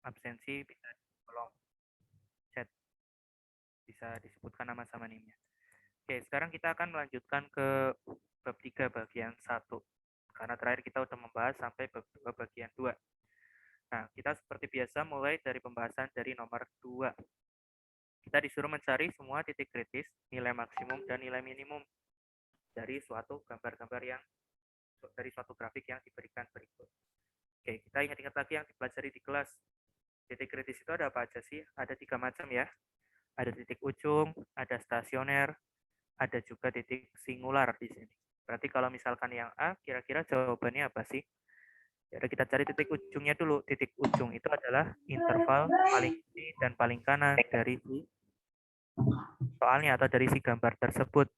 absensi bisa kolom chat, bisa disebutkan nama sama NIM-nya. Oke, sekarang kita akan melanjutkan ke bab 3 bagian 1. Karena terakhir kita sudah membahas sampai bab 2 bagian 2. Nah, kita seperti biasa mulai dari pembahasan dari nomor 2. Kita disuruh mencari semua titik kritis, nilai maksimum dan nilai minimum dari suatu gambar-gambar yang dari suatu grafik yang diberikan berikut. Oke, kita ingat-ingat lagi yang dipelajari di kelas. Titik kritis itu ada apa aja sih? Ada 3 macam ya. Ada titik ujung, ada stasioner, ada juga titik singular di sini. Berarti kalau misalkan yang A, kira-kira jawabannya apa sih? Ya, kita cari titik ujungnya dulu. Titik ujung itu adalah interval paling kiri dan paling kanan dari si soalnya atau dari si gambar tersebut.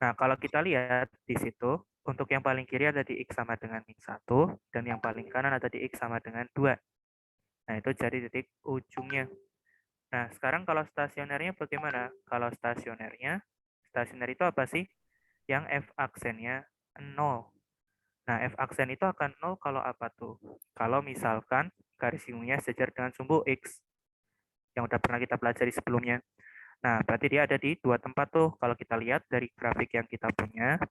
Nah, kalau kita lihat di situ, untuk yang paling kiri ada di X sama dengan min 1, dan yang paling kanan ada di X sama dengan 2. Nah, itu jadi titik ujungnya. Nah, sekarang kalau stasionernya bagaimana? Kalau stasioner itu apa sih? Yang F aksennya 0. Nah, F aksen itu akan 0 kalau apa tuh? Kalau misalkan garis singungnya sejajar dengan sumbu X, yang udah pernah kita pelajari sebelumnya. Nah, berarti dia ada di dua tempat tuh. Kalau kita lihat dari grafik yang kita punya,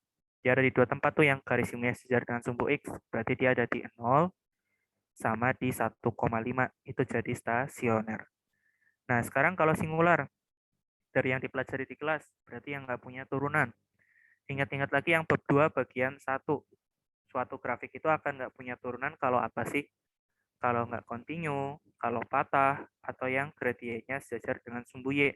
dia ada di dua tempat tuh yang garis singungnya sejajar dengan sumbu X. Berarti dia ada di 0 sama di 1,5. Itu jadi stasioner. Nah, sekarang kalau singular, dari yang dipelajari di kelas, berarti yang nggak punya turunan. Ingat-ingat lagi yang bab 2 bagian 1. Suatu grafik itu akan nggak punya turunan kalau apa sih? Kalau nggak kontinu, kalau patah, atau yang gradiennya sejajar dengan sumbu Y.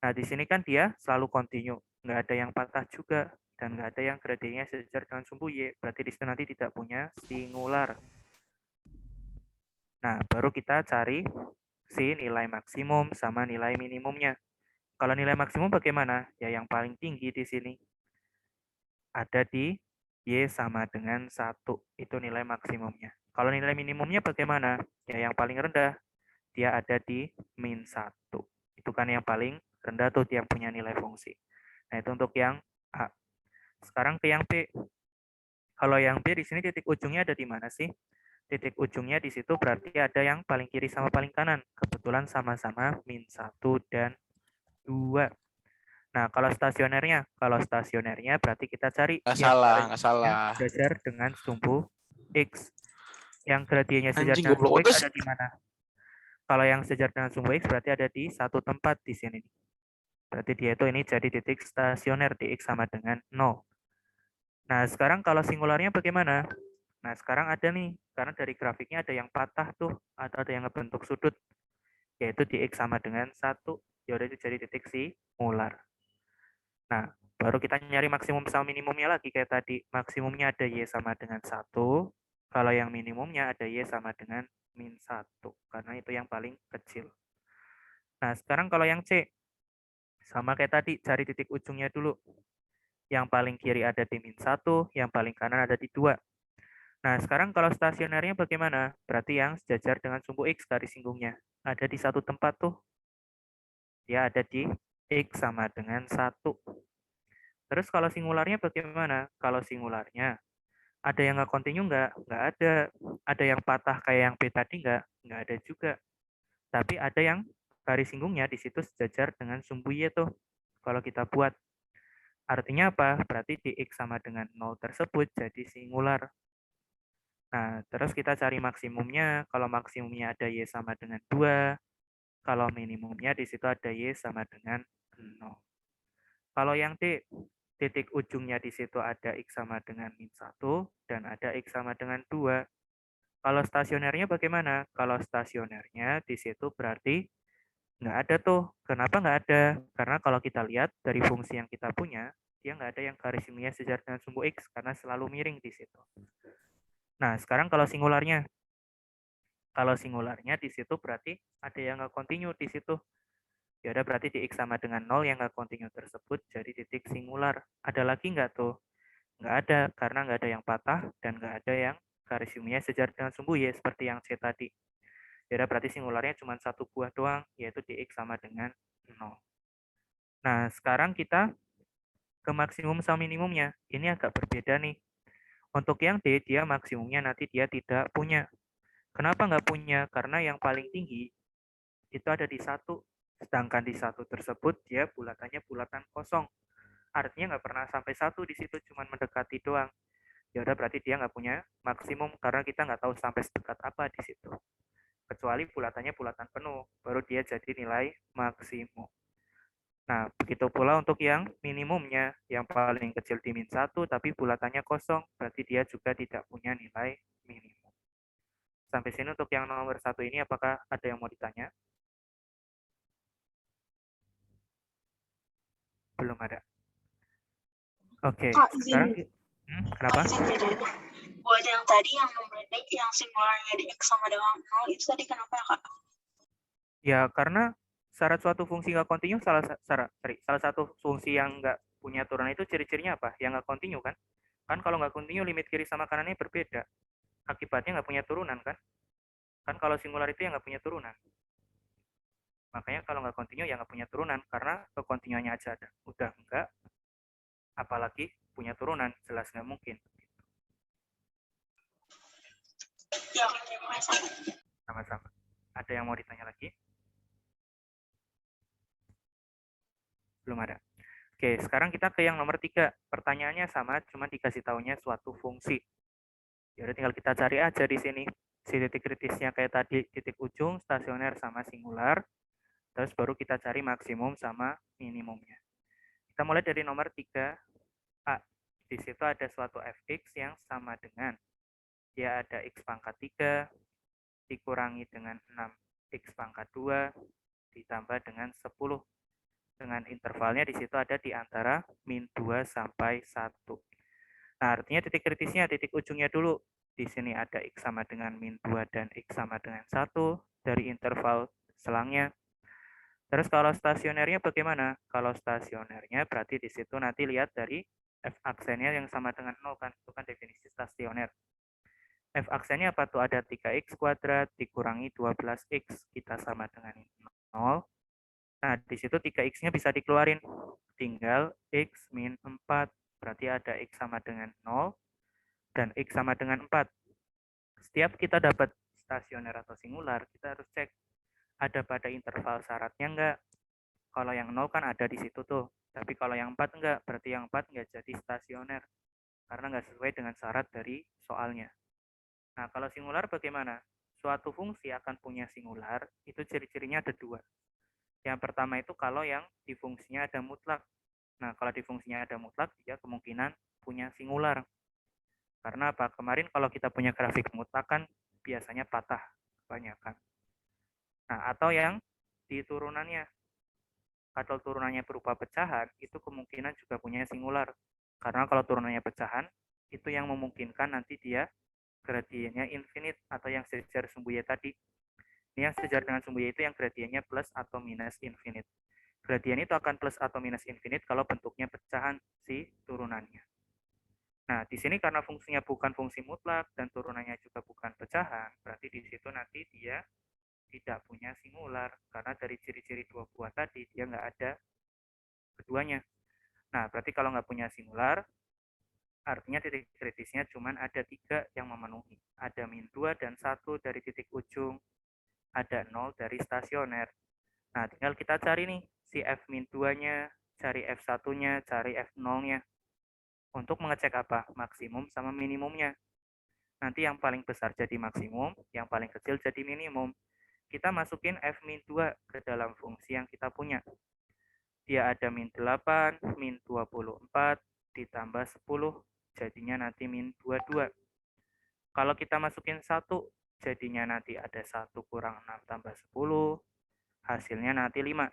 Nah, di sini kan dia selalu kontinu, nggak ada yang patah juga, dan nggak ada yang gradiennya sejajar dengan sumbu Y. Berarti di situ nanti tidak punya singular. Nah, baru kita cari si nilai maksimum sama nilai minimumnya. Kalau nilai maksimum bagaimana? Ya yang paling tinggi di sini. Ada di Y sama dengan 1. Itu nilai maksimumnya. Kalau nilai minimumnya bagaimana? Ya yang paling rendah. Dia ada di min 1. Itu kan yang paling rendah tuh yang punya nilai fungsi. Nah, itu untuk yang A. Sekarang ke yang B. Kalau yang B di sini titik ujungnya ada di mana sih? Titik ujungnya di situ berarti ada yang paling kiri sama paling kanan. Kebetulan sama-sama min 1 dan 2. Nah, kalau stasionernya berarti kita cari Nggak yang salah, nggak gradiennya salah. sejajar dengan sumbu X. Yang gradiennya sejajar Anjing dengan goblok sumbu X terus. ada di mana? Kalau yang sejajar dengan sumbu X berarti ada di satu tempat di sini. Berarti dia itu ini jadi titik stasioner di X sama dengan 0. Nah, sekarang kalau singularnya bagaimana? Nah, sekarang ada nih, karena dari grafiknya ada yang patah tuh, atau ada yang ngebentuk sudut, yaitu di X sama dengan 1. Ya udah itu jadi titik singular. Nah, baru kita nyari maksimum sama minimumnya lagi kayak tadi. Maksimumnya ada Y sama dengan 1. Kalau yang minimumnya ada Y sama dengan min 1. Karena itu yang paling kecil. Nah, sekarang kalau yang C. Sama kayak tadi, cari titik ujungnya dulu. Yang paling kiri ada di min 1, yang paling kanan ada di 2. Nah, sekarang kalau stasionernya bagaimana? Berarti yang sejajar dengan sumbu X garis singgungnya. Ada di satu tempat tuh. Dia ada di X sama dengan 1. Terus kalau singularnya bagaimana? Kalau singularnya, ada yang nggak kontinu nggak? Nggak ada. Ada yang patah kayak yang B tadi nggak? Nggak ada juga. Tapi ada yang garis singgungnya di situ sejajar dengan sumbu Y tuh. Kalau kita buat. Artinya apa? Berarti di X sama dengan 0 tersebut jadi singular. Nah, terus kita cari maksimumnya. Kalau maksimumnya ada Y sama dengan 2. Kalau minimumnya di situ ada Y sama dengan 0. Kalau yang D, titik ujungnya di situ ada X sama dengan min 1 dan ada X sama dengan 2. Kalau stasionernya bagaimana? Kalau stasionernya di situ berarti nggak ada tuh. Kenapa nggak ada? Karena kalau kita lihat dari fungsi yang kita punya, dia nggak ada yang garis ilmiah sejajar dengan sumbu X karena selalu miring di situ. Nah, sekarang kalau singularnya. Kalau singularnya di situ berarti ada yang nggak kontinu di situ. Ya udah berarti di X sama dengan 0 yang nggak kontinu tersebut jadi titik singular. Ada lagi nggak tuh? Nggak ada, karena nggak ada yang patah dan nggak ada yang garis ilmiah sejajar dengan sumbu Y seperti yang C tadi. Ya udah berarti singularnya cuma satu buah doang, yaitu di X sama dengan 0. Nah, sekarang kita ke maksimum sama minimumnya. Ini agak berbeda nih. Untuk yang D, dia maksimumnya nanti dia tidak punya. Kenapa nggak punya? Karena yang paling tinggi itu ada di 1, sedangkan di 1 tersebut dia bulatannya bulatan kosong. Artinya nggak pernah sampai 1 di situ, cuma mendekati doang. Ya udah berarti dia nggak punya maksimum karena kita nggak tahu sampai sedekat apa di situ. Kecuali bulatannya bulatan penuh, baru dia jadi nilai maksimum. Nah, begitu pula untuk yang minimumnya, yang paling kecil di min 1, tapi bulatannya kosong, berarti dia juga tidak punya nilai minimum. Sampai sini untuk yang nomor 1 ini, apakah ada yang mau ditanya? Belum ada. Oke, Kak, sekarang izin. Kak, kenapa? izin bedanya. Buat yang tadi yang nomor ini, yang singularnya di X sama dengan 0, itu tadi kenapa ya, Kak? Ya, karena syarat suatu fungsi nggak kontinu salah satu fungsi yang nggak punya turunan itu ciri-cirinya apa? Yang nggak kontinu kan? Kan kalau nggak kontinu limit kiri sama kanannya berbeda. Akibatnya nggak punya turunan kan? Kan kalau singular itu yang nggak punya turunan. Makanya kalau nggak kontinu ya nggak punya turunan karena kekontinuannya aja ada. Udah enggak, apalagi punya turunan jelas nggak mungkin. Ya, terima kasih. Sama-sama. Ada yang mau ditanya lagi? Belum ada. Oke, sekarang kita ke yang nomor 3. Pertanyaannya sama, cuma dikasih tahunya suatu fungsi. Ya udah tinggal kita cari aja di sini. Si titik kritisnya kayak tadi, titik ujung, stasioner sama singular. Terus baru kita cari maksimum sama minimumnya. Kita mulai dari nomor 3A. Di situ ada suatu fx yang sama dengan dia ada x pangkat 3 dikurangi dengan 6x pangkat 2 ditambah dengan 10. Dengan intervalnya di situ ada di antara min 2 sampai 1. Nah, artinya titik kritisnya titik ujungnya dulu. Di sini ada x sama dengan min 2 dan x sama dengan 1 dari interval selangnya. Terus kalau stasionernya bagaimana? Kalau stasionernya berarti di situ nanti lihat dari f aksennya yang sama dengan 0 kan, itu kan definisi stasioner. F aksennya apa tuh? Ada 3x kuadrat dikurangi 12x, kita sama dengan 0. Nah, di situ 3x-nya bisa dikeluarin. Tinggal x min 4. Berarti ada x sama dengan 0 dan x sama dengan 4. Setiap kita dapat stasioner atau singular, kita harus cek ada pada interval syaratnya enggak. Kalau yang 0 kan ada di situ tuh. Tapi kalau yang 4 enggak, berarti yang 4 enggak jadi stasioner. Karena enggak sesuai dengan syarat dari soalnya. Nah, kalau singular bagaimana? Suatu fungsi akan punya singular, itu ciri-cirinya ada 2. Yang pertama itu kalau yang di fungsinya ada mutlak. Nah, kalau di fungsinya ada mutlak, dia kemungkinan punya singular. Karena apa? Kemarin kalau kita punya grafik mutlak kan biasanya patah kebanyakan. Nah, atau yang di turunannya. Kalau turunannya berupa pecahan, itu kemungkinan juga punya singular. Karena kalau turunannya pecahan, itu yang memungkinkan nanti dia gradiennya infinite atau yang sejajar sumbu Y tadi. Ini yang sejajar dengan sumbu Y itu yang gradiennya plus atau minus infinite. Gradien itu akan plus atau minus infinite kalau bentuknya pecahan si turunannya. Nah, di sini karena fungsinya bukan fungsi mutlak dan turunannya juga bukan pecahan, berarti di situ nanti dia tidak punya singular. Karena dari ciri-ciri dua buah tadi, dia nggak ada keduanya. Nah, berarti kalau nggak punya singular, artinya titik kritisnya cuma ada 3 yang memenuhi. Ada min 2 dan 1 dari titik ujung, ada 0 dari stasioner. Nah, tinggal kita cari nih, si F min 2-nya, cari F1-nya, cari F0-nya. Untuk mengecek apa? Maksimum sama minimumnya. Nanti yang paling besar jadi maksimum, yang paling kecil jadi minimum. Kita masukin F min 2 ke dalam fungsi yang kita punya. Dia ada min 8, min 24, ditambah 10, jadinya nanti min 22. Kalau kita masukin 1, jadinya nanti ada 1 kurang 6 tambah 10, hasilnya nanti 5.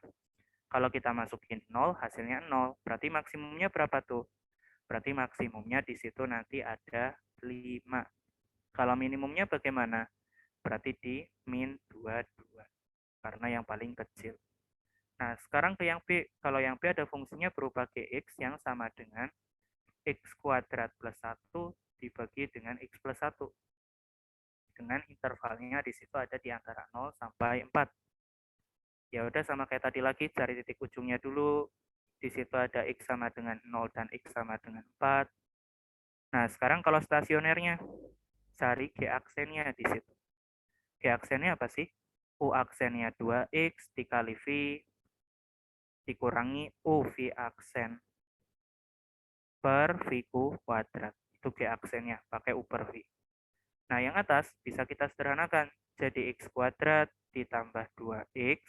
Kalau kita masukin 0, hasilnya 0. Berarti maksimumnya berapa tuh? Berarti maksimumnya di situ nanti ada 5. Kalau minimumnya bagaimana? Berarti di min 22. Karena yang paling kecil. Nah, sekarang ke yang B. Kalau yang B ada fungsinya berupa gx yang sama dengan x kuadrat plus 1 dibagi dengan x plus 1. Dengan intervalnya di situ ada di antara 0 sampai 4. Ya udah sama kayak tadi lagi, cari titik ujungnya dulu. Di situ ada x sama dengan 0 dan x sama dengan 4. Nah, sekarang kalau stasionernya, cari g aksennya di situ. G aksennya apa sih? U aksennya 2X dikali V dikurangi U V aksen per V kuadrat. Itu G aksennya, pakai U per V. Nah, yang atas bisa kita sederhanakan. Jadi X kuadrat ditambah 2X,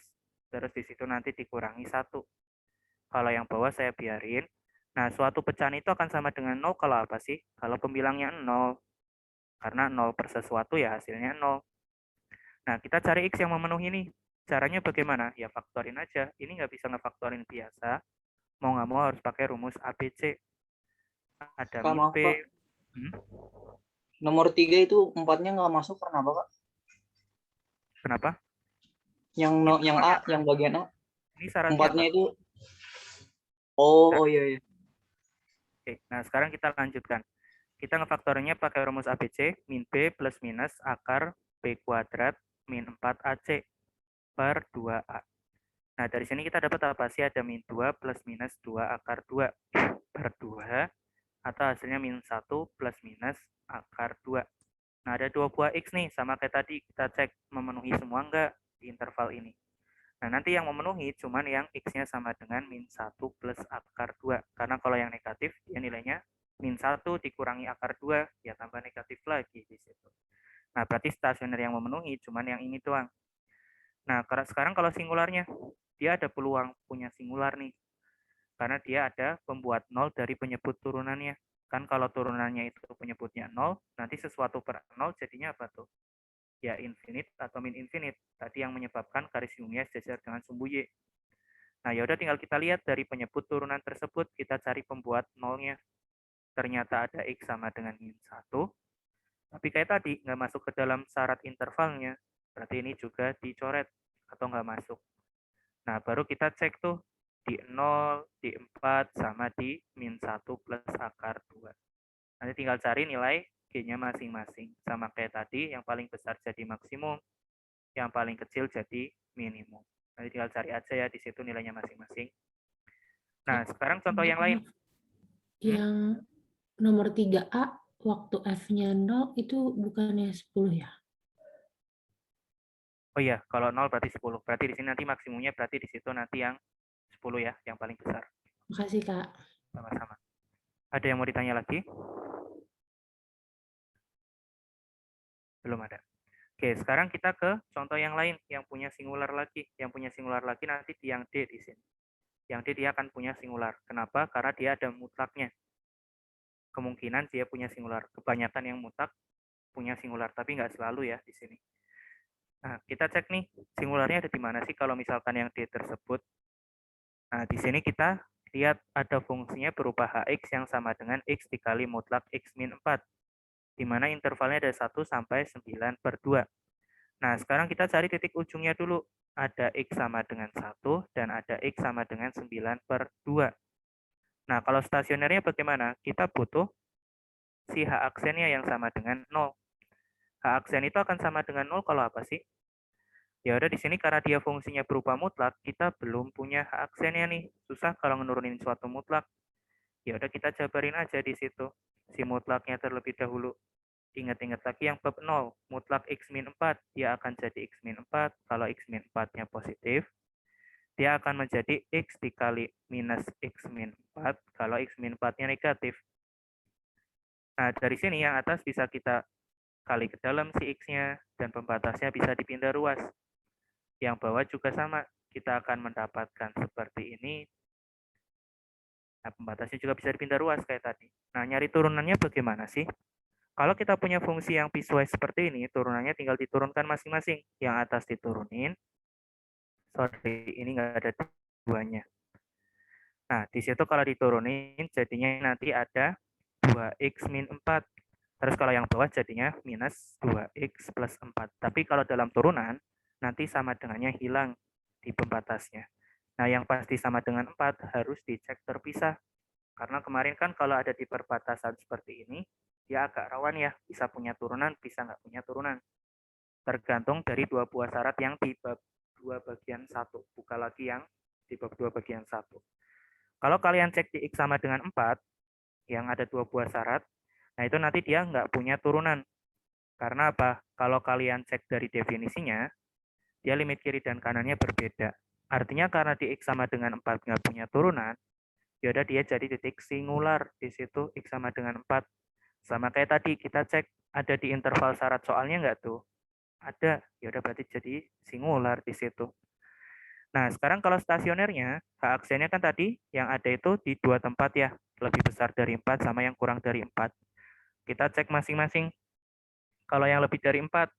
terus di situ nanti dikurangi 1. Kalau yang bawah saya biarin. Nah, suatu pecahan itu akan sama dengan 0 kalau apa sih? Kalau pembilangnya 0. Karena 0 per sesuatu ya hasilnya 0. Nah, kita cari X yang memenuhi nih. Caranya bagaimana? Ya faktorin aja. Ini nggak bisa ngefaktorin biasa. Mau nggak mau harus pakai rumus ABC. Ada Kak, min maaf, Kak. P. Nomor 3 itu 4-nya nggak masuk karena apa, Kak? Kenapa? Yang A, yang bagian A. Ini syaratnya apa? 4-nya itu. Oh iya, iya. Oke, nah sekarang kita lanjutkan. Kita ngefaktorinnya pakai rumus ABC, min B plus minus akar B kuadrat min 4AC per 2A. Nah, dari sini kita dapat apa sih? Ada min 2 plus minus 2 akar 2 per 2, atau hasilnya min 1 plus minus akar 2. Nah, ada 2 buah X nih, sama kayak tadi. Kita cek memenuhi semua enggak di interval ini. Nah, nanti yang memenuhi cuman yang X-nya sama dengan min 1 plus akar 2. Karena kalau yang negatif, dia nilainya min 1 dikurangi akar 2, ya tambah negatif lagi di situ. Nah, berarti stasioner yang memenuhi cuman yang ini doang. Nah, sekarang kalau singularnya, dia ada peluang punya singular nih. Karena dia ada pembuat 0 dari penyebut turunannya. Kan kalau turunannya itu penyebutnya 0, nanti sesuatu per 0 jadinya apa tuh? Ya infinite atau min infinite. Tadi yang menyebabkan garis Y sejajar dengan sumbu Y. Nah, yaudah tinggal kita lihat dari penyebut turunan tersebut, kita cari pembuat nolnya. Ternyata ada X sama dengan min 1, tapi kayak tadi, nggak masuk ke dalam syarat intervalnya. Berarti ini juga dicoret atau nggak masuk. Nah, baru kita cek tuh di 0, di 4, sama di min 1 plus akar 2. Nanti tinggal cari nilai G-nya masing-masing. Sama kayak tadi, yang paling besar jadi maksimum, yang paling kecil jadi minimum. Nanti tinggal cari aja ya di situ nilainya masing-masing. Nah, sekarang contoh yang lain. Yang nomor 3A, waktu F-nya 0 itu bukannya 10 ya? Oh iya, kalau 0 berarti 10. Berarti di sini nanti maksimumnya berarti di situ nanti yang 10 ya, yang paling besar. Makasih, Kak. Sama-sama. Ada yang mau ditanya lagi? Belum ada. Oke, sekarang kita ke contoh yang lain, yang punya singular lagi. Yang punya singular lagi nanti di yang D di sini. Yang D dia akan punya singular. Kenapa? Karena dia ada mutlaknya. Kemungkinan dia punya singular. Kebanyakan yang mutlak punya singular, tapi nggak selalu ya di sini. Nah, kita cek nih, singularnya ada di mana sih kalau misalkan yang D tersebut. Nah, di sini kita lihat ada fungsinya berupa Hx yang sama dengan X dikali mutlak X min 4. Di mana intervalnya ada 1 sampai 9 per 2. Nah, sekarang kita cari titik ujungnya dulu. Ada X sama dengan 1 dan ada X sama dengan 9 per 2. Nah, kalau stasionernya bagaimana? Kita butuh si H aksennya yang sama dengan 0. H aksen itu akan sama dengan 0 kalau apa sih? Ya udah di sini karena dia fungsinya berupa mutlak, kita belum punya H aksennya nih. Susah kalau menurunin suatu mutlak. Ya udah kita jabarin aja di situ. Si mutlaknya terlebih dahulu. Ingat-ingat lagi yang bab 0, mutlak X min 4, dia akan jadi X min 4. Kalau X min 4-nya positif, dia akan menjadi X dikali minus X min 4 kalau X min 4-nya negatif. Nah, dari sini yang atas bisa kita kali ke dalam si X-nya, dan pembatasnya bisa dipindah ruas. Yang bawah juga sama, kita akan mendapatkan seperti ini. Nah, pembatasnya juga bisa dipindah ruas kayak tadi. Nah, nyari turunannya bagaimana sih? Kalau kita punya fungsi yang piecewise seperti ini, turunannya tinggal diturunkan masing-masing. Yang atas diturunin, sorry, ini nggak ada duanya. Nah, di situ kalau diturunin, jadinya nanti ada 2x min 4. Terus kalau yang bawah jadinya minus 2x plus 4. Tapi kalau dalam turunan, nanti sama dengannya hilang di pembatasnya. Nah, yang pasti sama dengan 4 harus dicek terpisah. Karena kemarin kan kalau ada di perbatasan seperti ini, dia agak rawan ya, bisa punya turunan, bisa nggak punya turunan. Tergantung dari dua buah syarat yang di bab 2 bagian 1. Buka lagi yang di bab 2 bagian 1. Kalau kalian cek di X sama dengan 4, yang ada dua buah syarat, nah itu nanti dia nggak punya turunan. Karena apa? Kalau kalian cek dari definisinya, dia limit kiri dan kanannya berbeda. Artinya karena di X sama dengan 4 nggak punya turunan, ya udah dia jadi titik singular. Di situ X sama dengan 4. Sama kayak tadi, kita cek ada di interval syarat soalnya nggak tuh? Ada. Ya udah berarti jadi singular di situ. Nah, sekarang kalau stasionernya, H aksennya kan tadi yang ada itu di 2 tempat ya. Lebih besar dari 4 sama yang kurang dari 4. Kita cek masing-masing. Kalau yang lebih dari 4,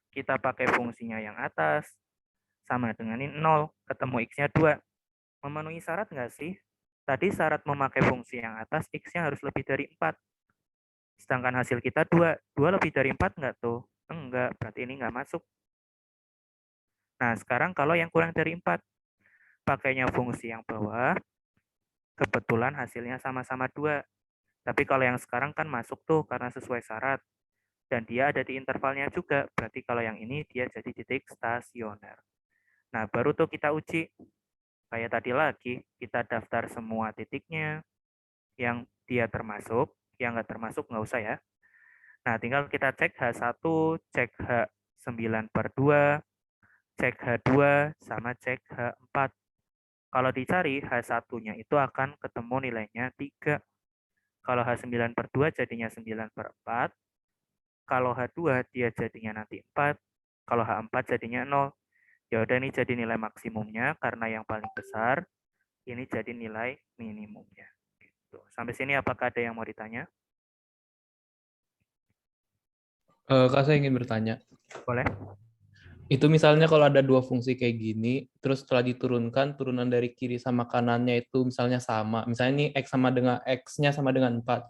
kita pakai fungsinya yang atas, sama dengan ini 0, ketemu X-nya 2. Memenuhi syarat nggak sih? Tadi syarat memakai fungsi yang atas, X-nya harus lebih dari 4. Sedangkan hasil kita 2. 2 lebih dari 4 nggak tuh? Enggak, berarti ini nggak masuk. Nah, sekarang kalau yang kurang dari 4, pakainya fungsi yang bawah, kebetulan hasilnya sama-sama 2. Tapi kalau yang sekarang kan masuk tuh karena sesuai syarat. Dan dia ada di intervalnya juga. Berarti kalau yang ini dia jadi titik stasioner. Nah, baru tuh kita uji. Kayak tadi lagi, kita daftar semua titiknya. Yang dia termasuk, yang nggak termasuk nggak usah ya. Nah, tinggal kita cek H1, cek H9/2, cek H2, sama cek H4. Kalau dicari, H1-nya itu akan ketemu nilainya 3. Kalau H9/2 jadinya 9/4. Kalau H2 dia jadinya nanti 4. Kalau H4 jadinya 0. Ya udah ini jadi nilai maksimumnya karena yang paling besar. Ini jadi nilai minimumnya. Gitu. Sampai sini apakah ada yang mau ditanya? Kak, saya ingin bertanya. Boleh. Itu misalnya kalau ada dua fungsi kayak gini, terus setelah diturunkan, turunan dari kiri sama kanannya itu misalnya sama. Misalnya ini X sama dengan X-nya sama dengan 4.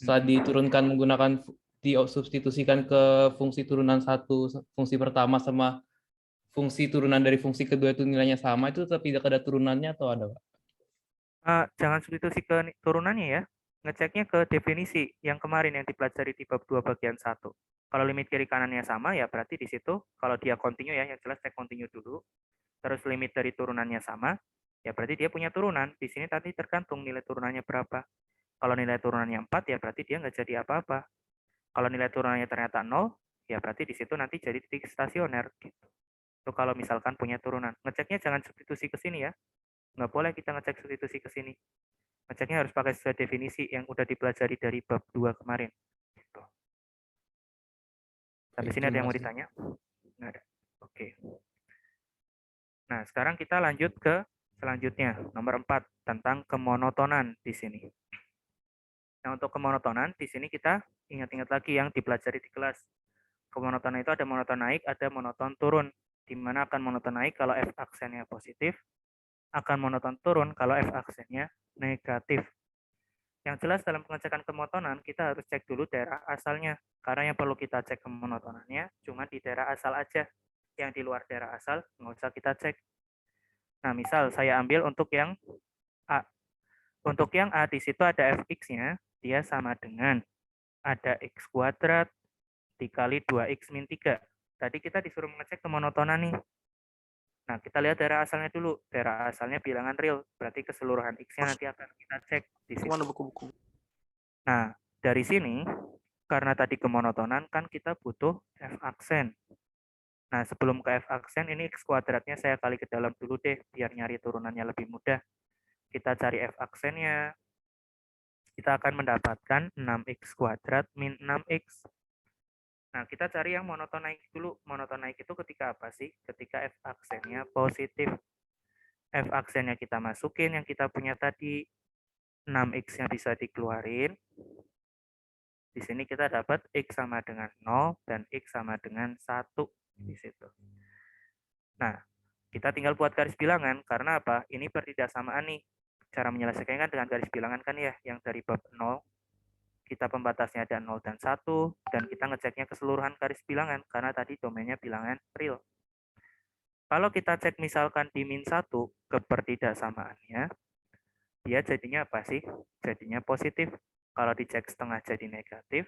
Setelah diturunkan menggunakan substitusikan ke fungsi turunan satu, fungsi pertama sama fungsi turunan dari fungsi kedua itu nilainya sama, itu tetap tidak ada turunannya atau ada, Pak? Jangan substitusi ke turunannya ya. Ngeceknya ke definisi yang kemarin yang dipelajari di bab 2 bagian 1. Kalau limit kiri kanannya sama, ya berarti di situ kalau dia continue ya, yang jelas cek continue dulu. Terus limit dari turunannya sama, ya berarti dia punya turunan. Di sini tadi tergantung nilai turunannya berapa. Kalau nilai turunannya 4, ya berarti dia nggak jadi apa-apa. Kalau nilai turunannya ternyata 0, ya berarti di situ nanti jadi titik stasioner. Gitu. Itu kalau misalkan punya turunan. Ngeceknya jangan substitusi ke sini ya. Nggak boleh kita ngecek substitusi ke sini. Ngeceknya harus pakai sesuai definisi yang udah dipelajari dari bab 2 kemarin. Gitu. Sampai sini ada yang mau ditanya? Nggak ada. Oke. Nah, sekarang kita lanjut ke selanjutnya, nomor 4, tentang kemonotonan di sini. Nah, untuk kemonotonan, di sini kita ingat-ingat lagi yang dipelajari di kelas. Kemonotonan itu ada monoton naik, ada monoton turun. Di mana akan monoton naik kalau F aksennya positif, akan monoton turun kalau F aksennya negatif. Yang jelas dalam pengecekan kemonotonan, kita harus cek dulu daerah asalnya. Karena yang perlu kita cek kemonotonannya cuma di daerah asal aja. Yang di luar daerah asal, nggak usah kita cek. Nah, misal saya ambil untuk yang A. Untuk yang A, di situ ada fx-nya, dia sama dengan ada x kuadrat dikali 2x min 3. Tadi kita disuruh mengecek kemonotonan nih. Nah, kita lihat daerah asalnya dulu. Daerah asalnya bilangan real, berarti keseluruhan x-nya nanti akan kita cek di sini. Mana buku-buku? Nah, dari sini, karena tadi kemonotonan, kan kita butuh f aksen. Nah, sebelum ke f aksen, ini x kuadratnya saya kali ke dalam dulu deh, biar nyari turunannya lebih mudah. Kita cari f aksennya, kita akan mendapatkan 6x kuadrat min 6x. Nah, kita cari yang monoton naik dulu. Monoton naik itu ketika apa sih? Ketika f aksennya positif. F aksennya kita masukin yang kita punya tadi. 6x-nya bisa dikeluarin. Di sini kita dapat x sama dengan 0 dan x sama dengan 1 di situ. Nah, kita tinggal buat garis bilangan. Karena apa? Ini pertidaksamaan nih. Cara menyelesaikannya kan dengan garis bilangan kan ya, yang dari bab 0. Kita pembatasnya ada 0 dan 1, dan kita ngeceknya keseluruhan garis bilangan, karena tadi domainnya bilangan real. Kalau kita cek misalkan di min 1 kepertidaksamaannya, dia jadinya apa sih? Jadinya positif. Kalau dicek setengah jadi negatif,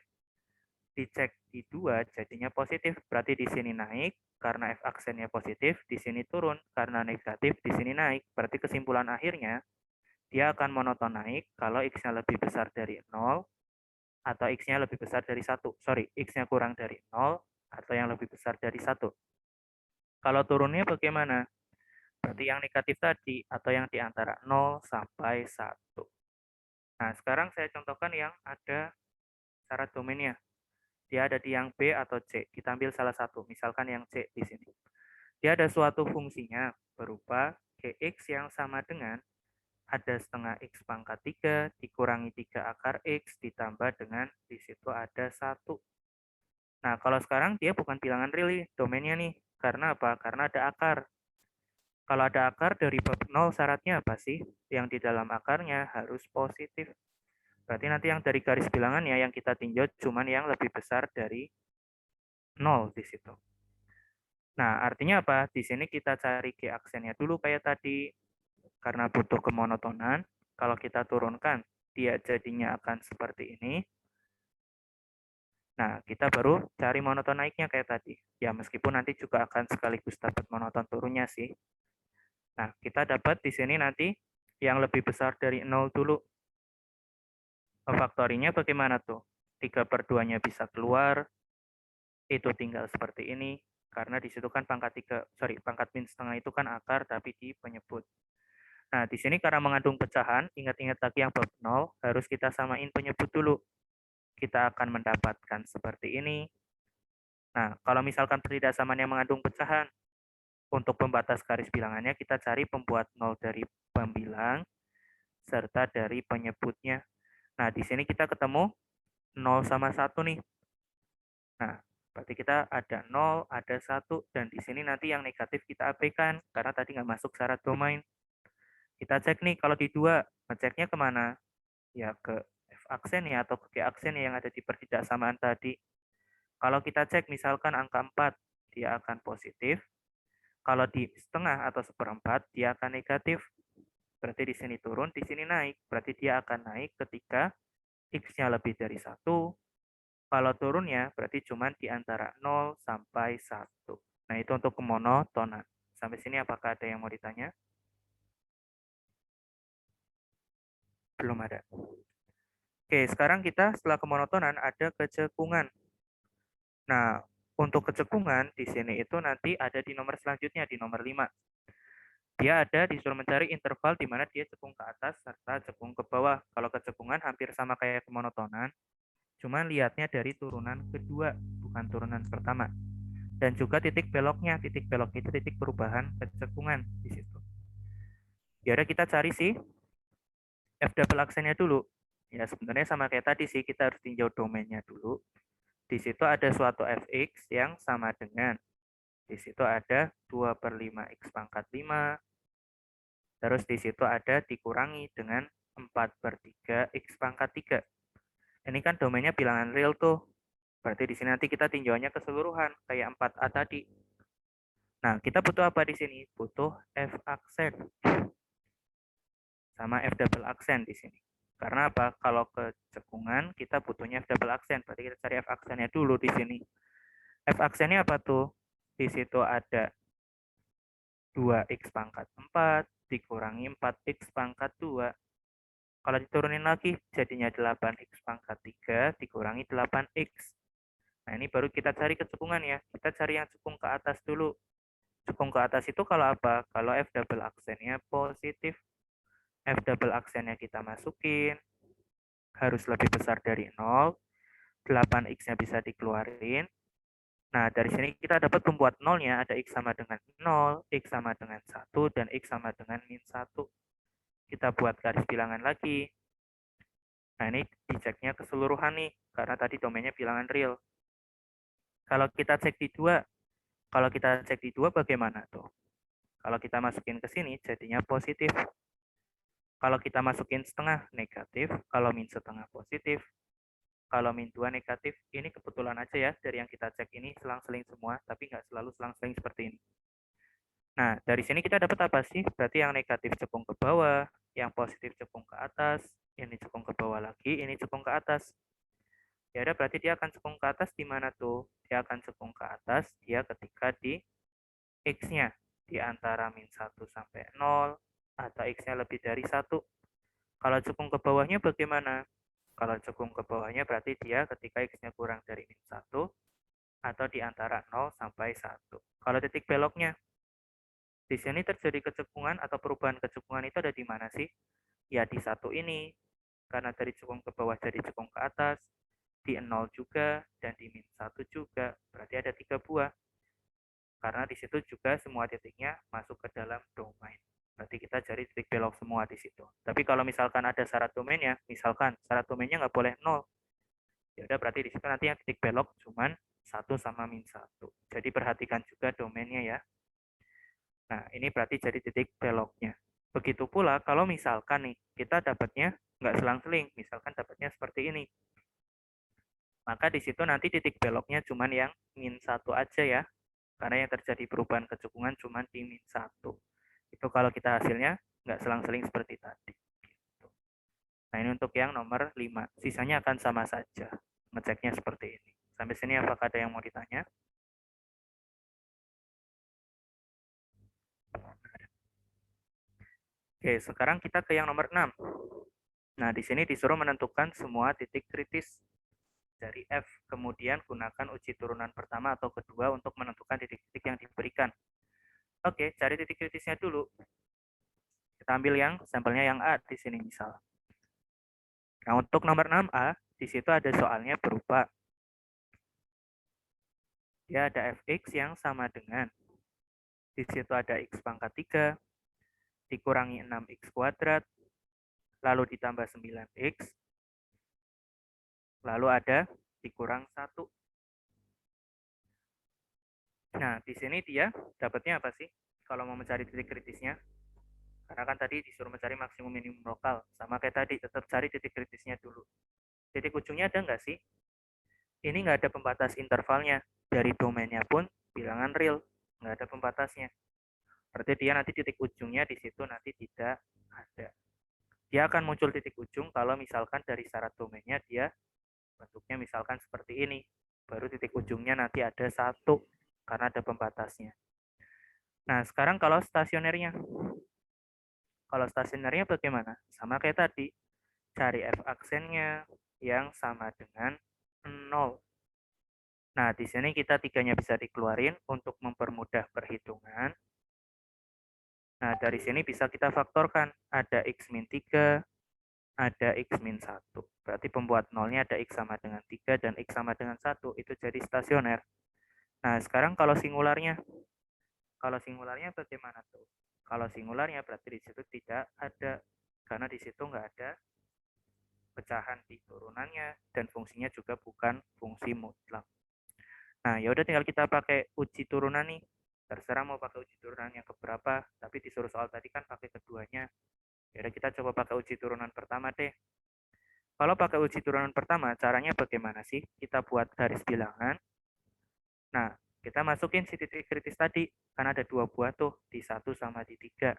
dicek di 2 jadinya positif. Berarti di sini naik, karena f aksennya positif, di sini turun, karena negatif, di sini naik. Berarti kesimpulan akhirnya, dia akan monoton naik kalau x-nya lebih besar dari 0, atau X-nya lebih besar dari 1. Sorry, X-nya kurang dari 0 atau yang lebih besar dari 1. Kalau turunnya bagaimana? Berarti yang negatif tadi atau yang di antara 0 sampai 1. Nah, sekarang saya contohkan yang ada syarat domainnya. Dia ada di yang B atau C. Kita ambil salah satu, misalkan yang C di sini. Dia ada suatu fungsinya berupa Gx yang sama dengan ada setengah X pangkat 3 dikurangi 3 akar X ditambah dengan di situ ada 1. Nah, kalau sekarang dia bukan bilangan real domainnya nih. Karena apa? Karena ada akar. Kalau ada akar dari bab 0 syaratnya apa sih? Yang di dalam akarnya harus positif. Berarti nanti yang dari garis bilangannya yang kita tinjau cuman yang lebih besar dari 0 di situ. Nah, artinya apa? Di sini kita cari G aksennya dulu kayak tadi. Karena butuh kemonotonan, kalau kita turunkan, dia jadinya akan seperti ini. Nah, kita baru cari monoton naiknya kayak tadi. Ya, meskipun nanti juga akan sekaligus dapat monoton turunnya sih. Nah, kita dapat di sini nanti yang lebih besar dari 0 dulu. Faktorinya bagaimana tuh? 3/2-nya bisa keluar, itu tinggal seperti ini. Karena di situ kan pangkat min setengah itu kan akar, tapi di penyebut. Nah, di sini karena mengandung pecahan, ingat-ingat lagi yang bab 0, harus kita samain penyebut dulu. Kita akan mendapatkan seperti ini. Nah, kalau misalkan pertidasamaan yang mengandung pecahan, untuk pembatas garis bilangannya kita cari pembuat 0 dari pembilang, serta dari penyebutnya. Nah, di sini kita ketemu 0 sama 1 nih. Nah, berarti kita ada 0, ada 1, dan di sini nanti yang negatif kita abaikan, karena tadi nggak masuk syarat domain. Kita cek nih, kalau di 2, ngeceknya kemana? Ya ke F aksen ya, atau ke G aksen yang ada di pertidaksamaan tadi. Kalau kita cek misalkan angka 4, dia akan positif. Kalau di setengah atau seperempat, dia akan negatif. Berarti di sini turun, di sini naik. Berarti dia akan naik ketika X-nya lebih dari 1. Kalau turunnya, berarti cuma di antara 0 sampai 1. Nah, itu untuk kemonotonan. Sampai sini apakah ada yang mau ditanya? Belum ada. Oke, sekarang kita setelah kemonotonan ada kecekungan. Nah, untuk kecekungan di sini itu nanti ada di nomor selanjutnya, di nomor 5. Dia ada disuruh mencari interval di mana dia cekung ke atas serta cekung ke bawah. Kalau kecekungan hampir sama kayak kemonotonan, cuma lihatnya dari turunan kedua, bukan turunan pertama. Dan juga titik belok itu titik perubahan kecekungan di situ. Ya udah kita cari sih F double aksennya dulu. Ya sebenarnya sama kayak tadi sih, kita harus tinjau domainnya dulu. Di situ ada suatu fx yang sama dengan, di situ ada 2/5 x pangkat 5, terus di situ ada dikurangi dengan 4/3 x pangkat 3. Ini kan domainnya bilangan real tuh. Berarti di sini nanti kita tinjauannya keseluruhan, kayak 4A tadi. Nah, kita butuh apa di sini? Butuh F aksen. Sama F double aksen di sini. Karena apa? Kalau kecekungan kita butuhnya F double aksen. Berarti kita cari F aksennya dulu di sini. F aksennya apa tuh? Di situ ada 2x pangkat 4 dikurangi 4x pangkat 2. Kalau diturunin lagi jadinya 8x pangkat 3 dikurangi 8x. Nah, ini baru kita cari kecekungan ya. Kita cari yang cekung ke atas dulu. Cekung ke atas itu kalau apa? Kalau F double aksennya positif. F double aksennya kita masukin, harus lebih besar dari 0, 8x-nya bisa dikeluarin. Nah, dari sini kita dapat pembuat 0-nya, ada x sama dengan 0, x sama dengan 1, dan x sama dengan min 1. Kita buat garis bilangan lagi. Nah, ini diceknya keseluruhan nih, karena tadi domainnya bilangan real. Kalau kita cek di 2, kalau kita cek di 2 bagaimana tuh? Kalau kita masukin ke sini, jadinya positif. Kalau kita masukin setengah negatif, kalau min setengah positif, kalau min 2 negatif, ini kebetulan aja ya, dari yang kita cek ini selang-seling semua, tapi nggak selalu selang-seling seperti ini. Nah, dari sini kita dapat apa sih? Berarti yang negatif cekung ke bawah, yang positif cekung ke atas, ini cekung ke bawah lagi, ini cekung ke atas. Ya udah, berarti dia akan cekung ke atas di mana tuh? Dia akan cekung ke atas, dia ketika di X-nya, di antara min 1 sampai 0, atau X-nya lebih dari 1. Kalau cekung ke bawahnya bagaimana? Kalau cekung ke bawahnya berarti dia ketika X-nya kurang dari min 1 atau di antara 0 sampai 1. Kalau titik beloknya, di sini terjadi kecekungan atau perubahan kecekungan itu ada di mana sih? Ya di 1 ini, karena dari cekung ke bawah jadi cekung ke atas, di 0 juga, dan di min 1 juga, berarti ada 3 buah. Karena di situ juga semua titiknya masuk ke dalam domain. Berarti kita cari titik belok semua di situ. Tapi kalau misalkan ada syarat domainnya, misalkan syarat domainnya nggak boleh 0, ya udah berarti di situ nanti yang titik belok cuman 1 sama min 1. Jadi perhatikan juga domainnya ya. Nah, ini berarti jadi titik beloknya. Begitu pula kalau misalkan nih, kita dapatnya nggak selang-seling, misalkan dapatnya seperti ini. Maka di situ nanti titik beloknya cuman yang min 1 aja ya. Karena yang terjadi perubahan kecekungan cuma di min 1. Itu kalau kita hasilnya nggak selang-seling seperti tadi. Gitu. Nah ini untuk yang nomor 5. Sisanya akan sama saja. Ngeceknya seperti ini. Sampai sini apakah ada yang mau ditanya? Oke, sekarang kita ke yang nomor 6. Nah di sini disuruh menentukan semua titik kritis dari F. Kemudian gunakan uji turunan pertama atau kedua untuk menentukan titik-titik yang diberikan. Oke, cari titik kritisnya dulu. Kita ambil yang sampelnya yang A di sini misal. Nah, untuk nomor 6A, di situ ada soalnya berupa ya ada fx yang sama dengan di situ ada x pangkat 3 dikurangi 6x kuadrat lalu ditambah 9x lalu ada dikurang 1. Nah, di sini dia dapatnya apa sih? Kalau mau mencari titik kritisnya, karena kan tadi disuruh mencari maksimum minimum lokal, sama kayak tadi, tetap cari titik kritisnya dulu. Titik ujungnya ada nggak sih? Ini nggak ada pembatas intervalnya. Dari domainnya pun bilangan real, nggak ada pembatasnya. Berarti dia nanti titik ujungnya di situ nanti tidak ada. Dia akan muncul titik ujung kalau misalkan dari syarat domainnya dia bentuknya misalkan seperti ini. Baru titik ujungnya nanti ada 1 karena ada pembatasnya. Nah, sekarang kalau stasionernya. Kalau stasionernya bagaimana? Sama kayak tadi. Cari F aksennya yang sama dengan 0. Nah, di sini kita tiganya bisa dikeluarin untuk mempermudah perhitungan. Nah, dari sini bisa kita faktorkan. Ada X min 3, ada X min 1. Berarti pembuat nolnya ada X sama dengan 3 dan X sama dengan 1. Itu jadi stasioner. Nah, sekarang kalau singularnya. Kalau singularnya bagaimana tuh? Kalau singularnya berarti di situ tidak ada. Karena di situ nggak ada pecahan di turunannya. Dan fungsinya juga bukan fungsi mutlak. Nah, ya udah tinggal kita pakai uji turunan nih. Terserah mau pakai uji turunan yang keberapa, tapi disuruh soal tadi kan pakai keduanya. Ya udah kita coba pakai uji turunan pertama deh. Kalau pakai uji turunan pertama, caranya bagaimana sih? Kita buat garis bilangan. Nah, kita masukin si titik kritis tadi, kan ada 2 buah tuh, di 1 sama di 3.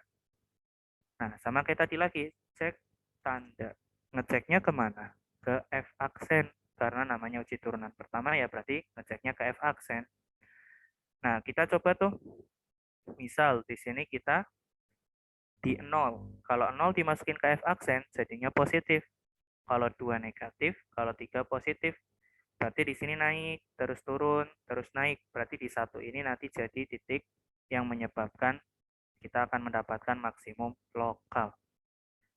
Nah, sama kayak tadi lagi, cek tanda. Ngeceknya kemana? Ke F aksen. Karena namanya uji turunan pertama ya berarti ngeceknya ke F aksen. Nah, kita coba tuh. Misal di sini kita di 0. Kalau 0 dimasukin ke F aksen, jadinya positif. Kalau 2 negatif, kalau 3 positif. Berarti di sini naik, terus turun, terus naik. Berarti di 1 ini nanti jadi titik yang menyebabkan kita akan mendapatkan maksimum lokal.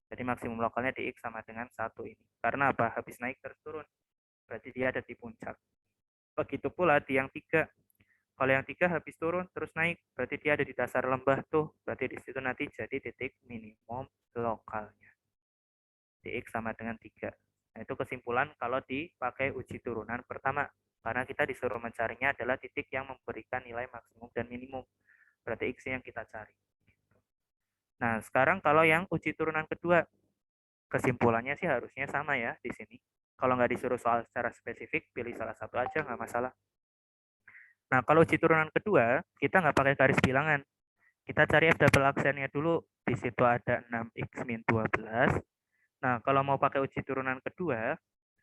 Jadi maksimum lokalnya di X sama dengan 1 ini. Karena apa? Habis naik terus turun. Berarti dia ada di puncak. Begitu pula di yang 3. Kalau yang 3 habis turun terus naik, berarti dia ada di dasar lembah tuh. Berarti di situ nanti jadi titik minimum lokalnya. Di X sama dengan 3. Nah, itu kesimpulan kalau dipakai uji turunan pertama. Karena kita disuruh mencarinya adalah titik yang memberikan nilai maksimum dan minimum. Berarti X yang kita cari. Nah, sekarang kalau yang uji turunan kedua, kesimpulannya sih harusnya sama ya di sini. Kalau nggak disuruh soal secara spesifik, pilih salah satu aja, nggak masalah. Nah, kalau uji turunan kedua, kita nggak pakai garis bilangan. Kita cari F double aksennya dulu. Di situ ada 6x min 12. Nah, kalau mau pakai uji turunan kedua,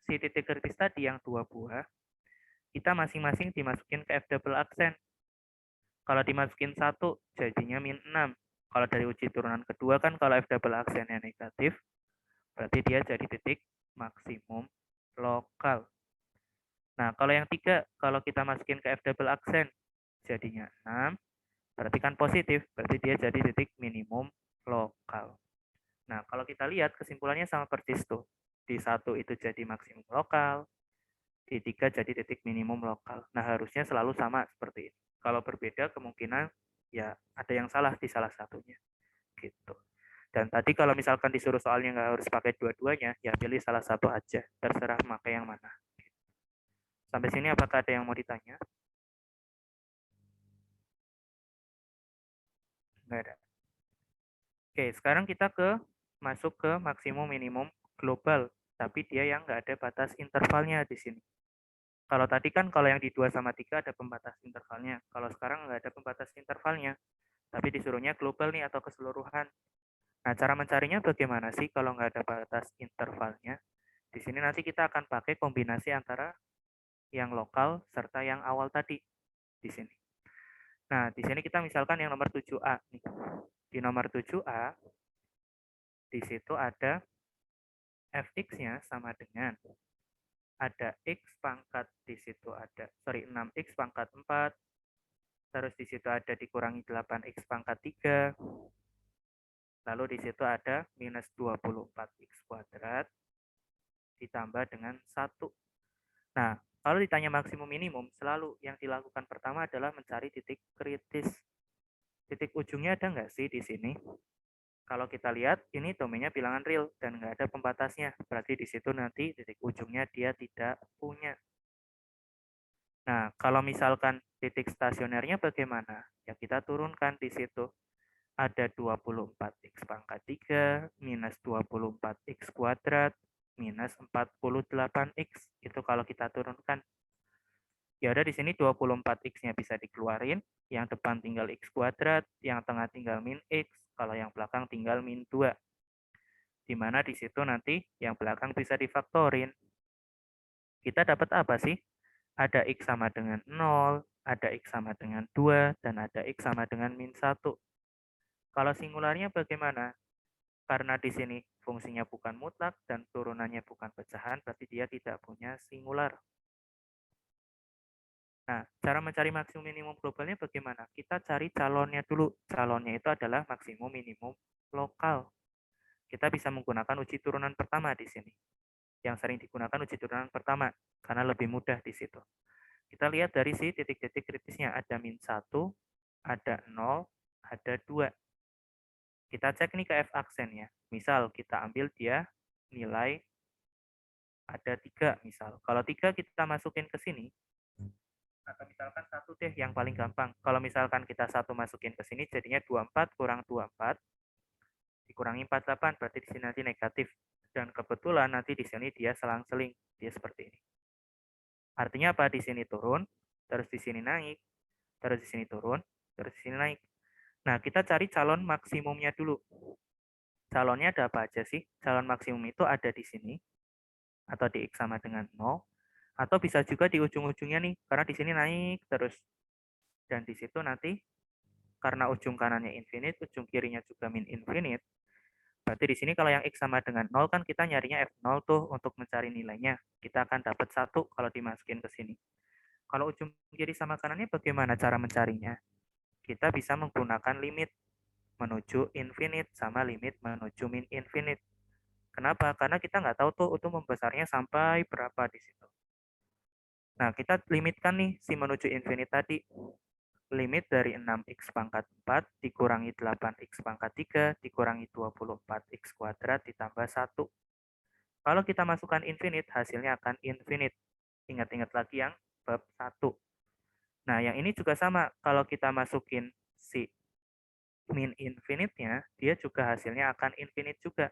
si titik kritis tadi yang 2 buah, kita masing-masing dimasukin ke F double aksen. Kalau dimasukin 1, jadinya min 6. Kalau dari uji turunan kedua kan kalau F double aksennya negatif, berarti dia jadi titik maksimum lokal. Nah, kalau yang 3, kalau kita masukin ke F double aksen, jadinya 6, berarti kan positif, berarti dia jadi titik minimum lokal. Nah, kalau kita lihat kesimpulannya sama persis tuh. Di 1 itu jadi maksimum lokal, di 3 jadi titik minimum lokal. Nah, harusnya selalu sama seperti ini. Kalau berbeda, kemungkinan ya ada yang salah di salah satunya. Gitu. Dan tadi kalau misalkan disuruh soalnya nggak harus pakai dua-duanya, ya pilih salah satu aja. Terserah pakai yang mana. Sampai sini apakah ada yang mau ditanya? Nggak ada. Oke, sekarang kita masuk ke maksimum minimum global. Tapi dia yang nggak ada batas intervalnya di sini. Kalau tadi kan kalau yang di 2 sama 3 ada pembatas intervalnya. Kalau sekarang nggak ada pembatas intervalnya. Tapi disuruhnya global nih atau keseluruhan. Nah, cara mencarinya bagaimana sih kalau nggak ada batas intervalnya? Di sini nanti kita akan pakai kombinasi antara yang lokal serta yang awal tadi di sini. Nah, di sini kita misalkan yang nomor 7A nih. Di nomor 7A di situ ada fx-nya sama dengan ada x pangkat di situ ada 6x pangkat 4, terus di situ ada dikurangi 8x pangkat 3, lalu di situ ada minus 24x kuadrat ditambah dengan 1. Nah, kalau ditanya maksimum minimum, selalu yang dilakukan pertama adalah mencari titik kritis. Titik ujungnya ada nggak sih di sini? Kalau kita lihat, ini domainnya bilangan real dan nggak ada pembatasnya. Berarti di situ nanti titik ujungnya dia tidak punya. Nah, kalau misalkan titik stasionernya bagaimana? Ya kita turunkan di situ. Ada 24x pangkat 3 minus 24x kuadrat minus 48x. Itu kalau kita turunkan. Ya udah di sini 24x-nya bisa dikeluarin, yang depan tinggal x kuadrat, yang tengah tinggal min x, kalau yang belakang tinggal min 2. Di mana di situ nanti yang belakang bisa difaktorin. Kita dapat apa sih? Ada x sama dengan 0, ada x sama dengan 2, dan ada x sama dengan min 1. Kalau singularnya bagaimana? Karena di sini fungsinya bukan mutlak dan turunannya bukan pecahan, berarti dia tidak punya singular. Nah, cara mencari maksimum minimum globalnya bagaimana? Kita cari calonnya dulu. Calonnya itu adalah maksimum minimum lokal. Kita bisa menggunakan uji turunan pertama di sini. Yang sering digunakan uji turunan pertama, karena lebih mudah di situ. Kita lihat dari si titik-titik kritisnya. Ada min 1, ada 0, ada 2. Kita cek nih ke F aksen ya. Misal kita ambil dia nilai ada 3 misal. Kalau 3 kita masukin ke sini, atau misalkan 1 deh yang paling gampang. Kalau misalkan kita 1 masukin ke sini jadinya 24 kurang 24 dikurangi 48 berarti di sini nanti negatif. Dan kebetulan nanti di sini dia selang-seling, dia seperti ini. Artinya apa? Di sini turun, terus di sini naik, terus di sini turun, terus di sini naik. Nah, kita cari calon maksimumnya dulu. Calonnya ada apa aja sih? Calon maksimum itu ada di sini atau di X sama dengan 0. Atau bisa juga di ujung-ujungnya nih, karena di sini naik terus. Dan di situ nanti, karena ujung kanannya infinite, ujung kirinya juga min infinite, berarti di sini kalau yang X sama dengan 0 kan kita nyarinya F0 tuh untuk mencari nilainya. Kita akan dapat 1 kalau dimasukin ke sini. Kalau ujung kiri sama kanannya bagaimana cara mencarinya? Kita bisa menggunakan limit menuju infinite sama limit menuju min infinite. Kenapa? Karena kita nggak tahu tuh itu membesarnya sampai berapa di situ. Nah, kita limitkan nih si menuju infinite tadi. Limit dari 6x pangkat 4 dikurangi 8x pangkat 3 dikurangi 24x kuadrat ditambah 1. Kalau kita masukkan infinite, hasilnya akan infinite. Ingat-ingat lagi yang bab 1. Nah, yang ini juga sama. Kalau kita masukin si min infinite-nya, dia juga hasilnya akan infinite juga.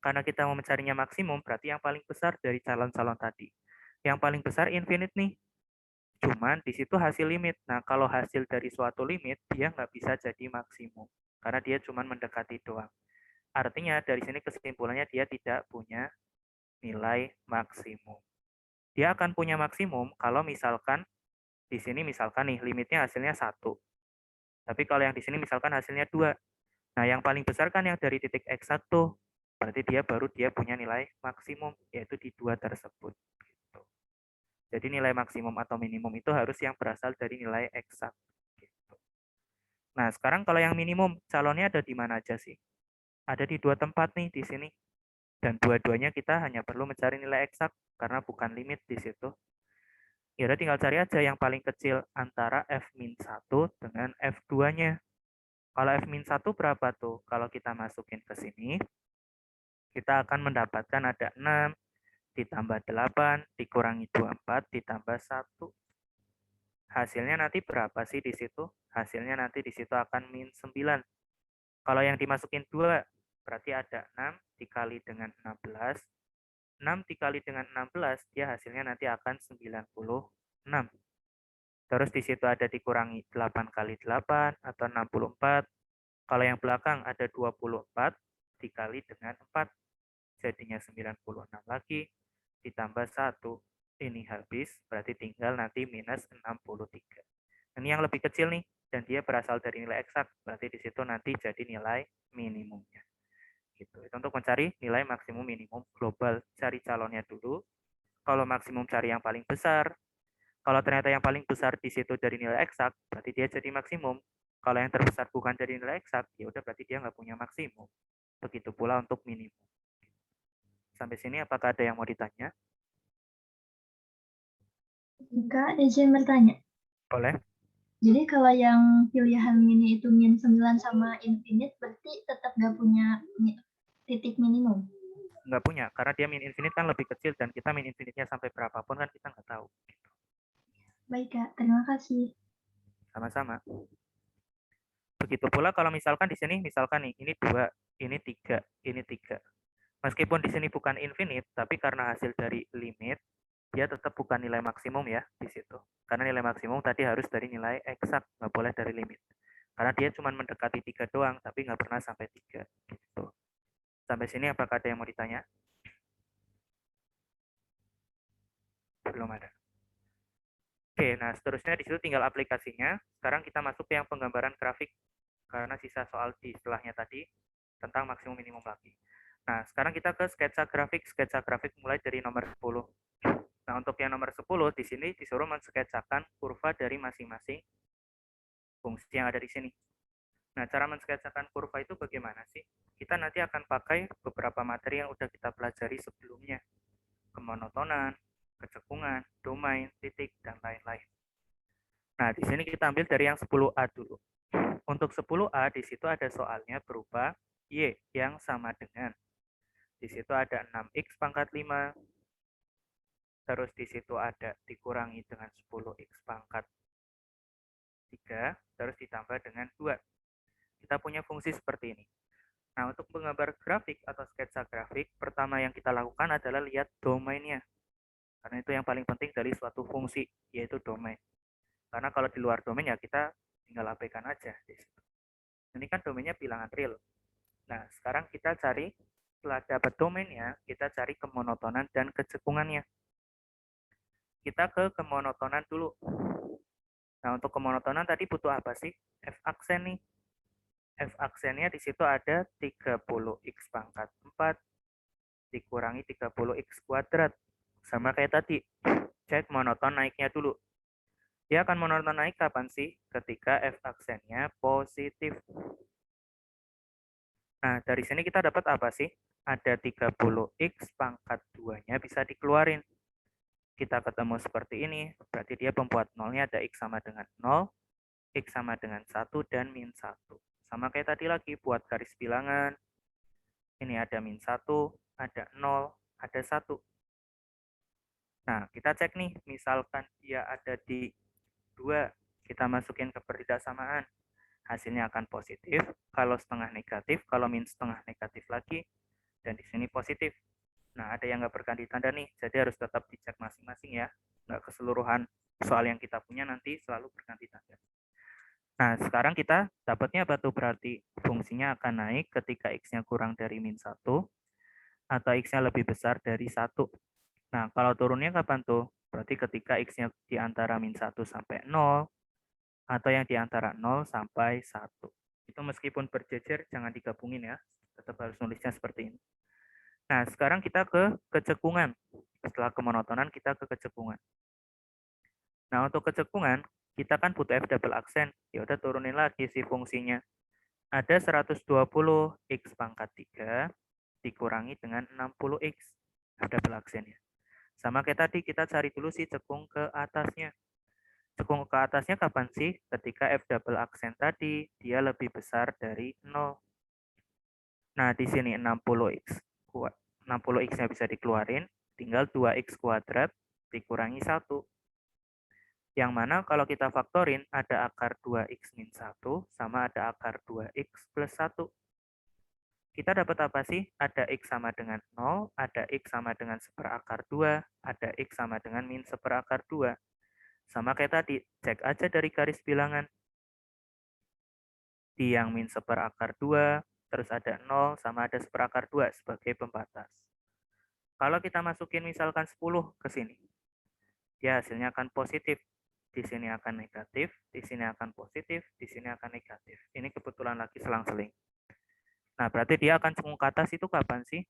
Karena kita mau mencarinya maksimum, berarti yang paling besar dari calon-calon tadi. Yang paling besar infinite nih. Cuman di situ hasil limit. Nah, kalau hasil dari suatu limit, dia nggak bisa jadi maksimum. Karena dia cuma mendekati doang. Artinya dari sini kesimpulannya dia tidak punya nilai maksimum. Dia akan punya maksimum kalau misalkan di sini misalkan nih limitnya hasilnya 1. Tapi kalau yang di sini misalkan hasilnya 2. Nah, yang paling besar kan yang dari titik X1. berarti dia punya nilai maksimum, yaitu di 2 tersebut. Gitu. Jadi nilai maksimum atau minimum itu harus yang berasal dari nilai eksak. Gitu. Nah, sekarang kalau yang minimum, calonnya ada di mana aja sih? Ada di 2 tempat nih di sini. Dan dua-duanya kita hanya perlu mencari nilai eksak, karena bukan limit di situ. Ya udah tinggal cari aja yang paling kecil antara F-1 dengan F2-nya. Kalau F-1 berapa tuh? Kalau kita masukin ke sini, kita akan mendapatkan ada 6 ditambah 8 dikurangi 24 ditambah 1. Hasilnya nanti berapa sih di situ? Hasilnya nanti di situ akan min 9. Kalau yang dimasukin 2, berarti ada 6 dikali dengan 16. 6 dikali dengan 16, dia hasilnya nanti akan 96. Terus di situ ada dikurangi 8 kali 8 atau 64. Kalau yang belakang ada 24 dikali dengan 4. Jadinya 96 lagi ditambah 1. Ini habis, berarti tinggal nanti minus 63. Ini yang lebih kecil nih, dan dia berasal dari nilai eksak. Berarti di situ nanti jadi nilai minimumnya. Gitu. Itu untuk mencari nilai maksimum minimum global. Cari calonnya dulu. Kalau maksimum cari yang paling besar. Kalau ternyata yang paling besar di situ dari nilai eksak, berarti dia jadi maksimum. Kalau yang terbesar bukan dari nilai eksak, ya udah berarti dia nggak punya maksimum. Begitu pula untuk minimum. Sampai sini apakah ada yang mau ditanya? Kak, izin bertanya. Boleh. Jadi kalau yang pilihan mini itu min 9 sama infinite, berarti tetap nggak punya titik minimum? Nggak punya, karena dia min infinite kan lebih kecil, dan kita min infinite-nya sampai berapapun kan kita nggak tahu. Baik, Kak. Terima kasih. Sama-sama. Begitu pula kalau misalkan di sini, misalkan nih, ini 2, ini 3, ini 3. Meskipun di sini bukan infinite, tapi karena hasil dari limit, dia tetap bukan nilai maksimum ya di situ. Karena nilai maksimum tadi harus dari nilai eksak, nggak boleh dari limit. Karena dia cuma mendekati 3 doang, tapi nggak pernah sampai 3. Gitu. Sampai sini apakah ada yang mau ditanya? Belum ada. Oke, nah seterusnya di situ tinggal aplikasinya. Sekarang kita masuk ke yang penggambaran grafik. Karena sisa soal di setelahnya tadi tentang maksimum minimum lagi. Nah, sekarang kita ke sketsa grafik. Sketsa grafik mulai dari nomor 10. Nah, untuk yang nomor 10 di sini disuruh mensketsakan kurva dari masing-masing fungsi yang ada di sini. Nah, cara mensketsakan kurva itu bagaimana sih? Kita nanti akan pakai beberapa materi yang udah kita pelajari sebelumnya. Kemonotonan, kecekungan, domain, titik, dan lain-lain. Nah, di sini kita ambil dari yang 10A dulu. Untuk 10A, di situ ada soalnya berupa Y yang sama dengan. Di situ ada 6X pangkat 5. Terus di situ ada dikurangi dengan 10X pangkat 3. Terus ditambah dengan 2. Kita punya fungsi seperti ini. Nah, untuk menggambar grafik atau sketsa grafik, pertama yang kita lakukan adalah lihat domainnya. Karena itu yang paling penting dari suatu fungsi, yaitu domain. Karena kalau di luar domain ya kita tinggal abaikan aja. Ini kan domainnya bilangan real. Nah, sekarang kita cari, setelah dapat domainnya, kita cari kemonotonan dan kecekungannya. Kita ke kemonotonan dulu. Nah, untuk kemonotonan tadi butuh apa sih? F aksen nih. F aksennya di situ ada 30x pangkat 4 dikurangi 30x kuadrat. Sama kayak tadi, cek monoton naiknya dulu. Dia akan monoton naik kapan sih? Ketika F aksennya positif. Nah, dari sini kita dapat apa sih? Ada 30x pangkat 2-nya bisa dikeluarin. Kita ketemu seperti ini, berarti dia pembuat nolnya ada x sama dengan 0, x sama dengan 1, dan min 1. Sama kayak tadi lagi, buat garis bilangan. Ini ada min 1, ada 0, ada 1. Nah, kita cek nih, misalkan dia ada di 2, kita masukin ke pertidaksamaan. Hasilnya akan positif, kalau setengah negatif, kalau min setengah negatif lagi, dan di sini positif. Nah, ada yang nggak berganti tanda nih, jadi harus tetap dicek masing-masing ya. Nggak keseluruhan soal yang kita punya nanti selalu berganti tanda. Nah, sekarang kita dapatnya apa tuh? Berarti fungsinya akan naik ketika x-nya kurang dari min 1 atau x-nya lebih besar dari 1. Nah, kalau turunnya kapan tuh? Berarti ketika x-nya di antara min 1 sampai 0 atau yang di antara 0 sampai 1. Itu meskipun berjejer jangan digabungin ya. Tetap harus nulisnya seperti ini. Nah, sekarang kita ke kecekungan. Setelah kemonotonan, kita ke kecekungan. Nah, untuk kecekungan, kita kan butuh F double aksen. Ya udah turunin lagi si fungsinya. Ada 120 X pangkat 3 dikurangi dengan 60 X. F double aksennya. Sama kayak tadi, kita cari dulu si cekung ke atasnya. Cekung ke atasnya kapan sih? Ketika F double aksen tadi, dia lebih besar dari 0. Nah, di sini 60X. 60X-nya bisa dikeluarin, tinggal 2X kuadrat dikurangi 1. Yang mana kalau kita faktorin, ada akar 2X min 1 sama ada akar 2X plus 1. Kita dapat apa sih? Ada X sama dengan 0, ada X sama dengan seperakar 2, ada X sama dengan min seperakar 2. Sama kayak tadi, cek aja dari garis bilangan. Di yang min seperakar 2, terus ada 0 sama ada seperakar 2 sebagai pembatas. Kalau kita masukin misalkan 10 ke sini, ya hasilnya akan positif. Di sini akan negatif, di sini akan positif, di sini akan negatif. Ini kebetulan lagi selang-seling. Nah, berarti dia akan cekung ke atas itu kapan sih?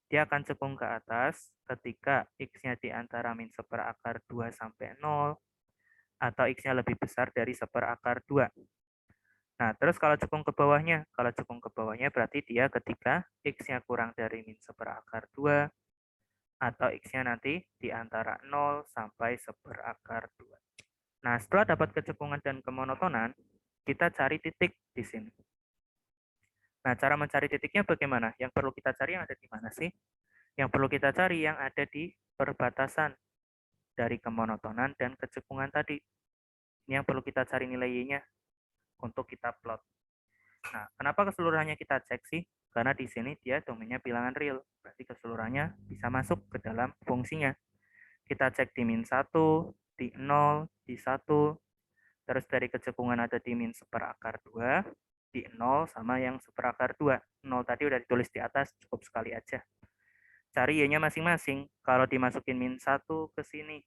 Dia akan cekung ke atas ketika X-nya di antara min seperakar 2 sampai 0, atau X-nya lebih besar dari seperakar 2. Nah, terus kalau cekung ke bawahnya, kalau cekung ke bawahnya berarti dia ketika X-nya kurang dari min seperakar 2, atau X-nya nanti di antara 0 sampai seperakar 2. Nah, setelah dapat kecekungan dan kemonotonan, kita cari titik di sini. Nah, cara mencari titiknya bagaimana? Yang perlu kita cari yang ada di mana sih? Yang perlu kita cari yang ada di perbatasan dari kemonotonan dan kecekungan tadi. Ini yang perlu kita cari nilai Y-nya untuk kita plot. Nah, kenapa keseluruhannya kita cek sih? Karena di sini dia domainnya bilangan real. Berarti keseluruhannya bisa masuk ke dalam fungsinya. Kita cek di min 1, di 0, di 1. Terus dari kecekungan ada di min seperakar 2, di 0 sama yang seperakar 2. 0 tadi udah ditulis di atas, cukup sekali aja. Cari Y-nya masing-masing. Kalau dimasukin min 1 ke sini,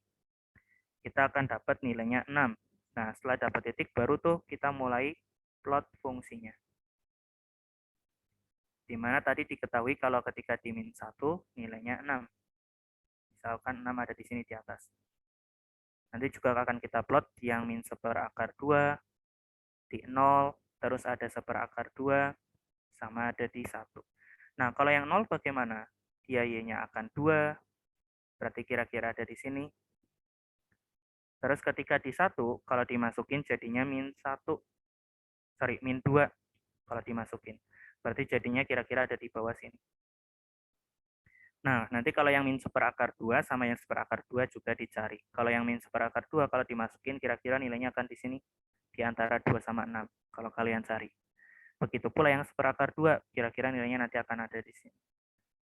kita akan dapat nilainya 6. Nah, setelah dapat titik, baru tuh kita mulai plot fungsinya. Dimana tadi diketahui kalau ketika di min 1, nilainya 6. Misalkan 6 ada di sini di atas. Nanti juga akan kita plot yang min seperakar 2, di 0, terus ada seperakar 2, sama ada di 1. Nah, kalau yang 0 bagaimana? Dia Y-nya akan 2, berarti kira-kira ada di sini. Terus ketika di 1, kalau dimasukin jadinya min 1. Min 2 kalau dimasukin. Berarti jadinya kira-kira ada di bawah sini. Nah, nanti kalau yang min seperakar 2 sama yang seperakar 2 juga dicari. Kalau yang min seperakar 2 kalau dimasukin kira-kira nilainya akan di sini. Di antara 2 sama 6 kalau kalian cari. Begitu pula yang seperakar 2 kira-kira nilainya nanti akan ada di sini.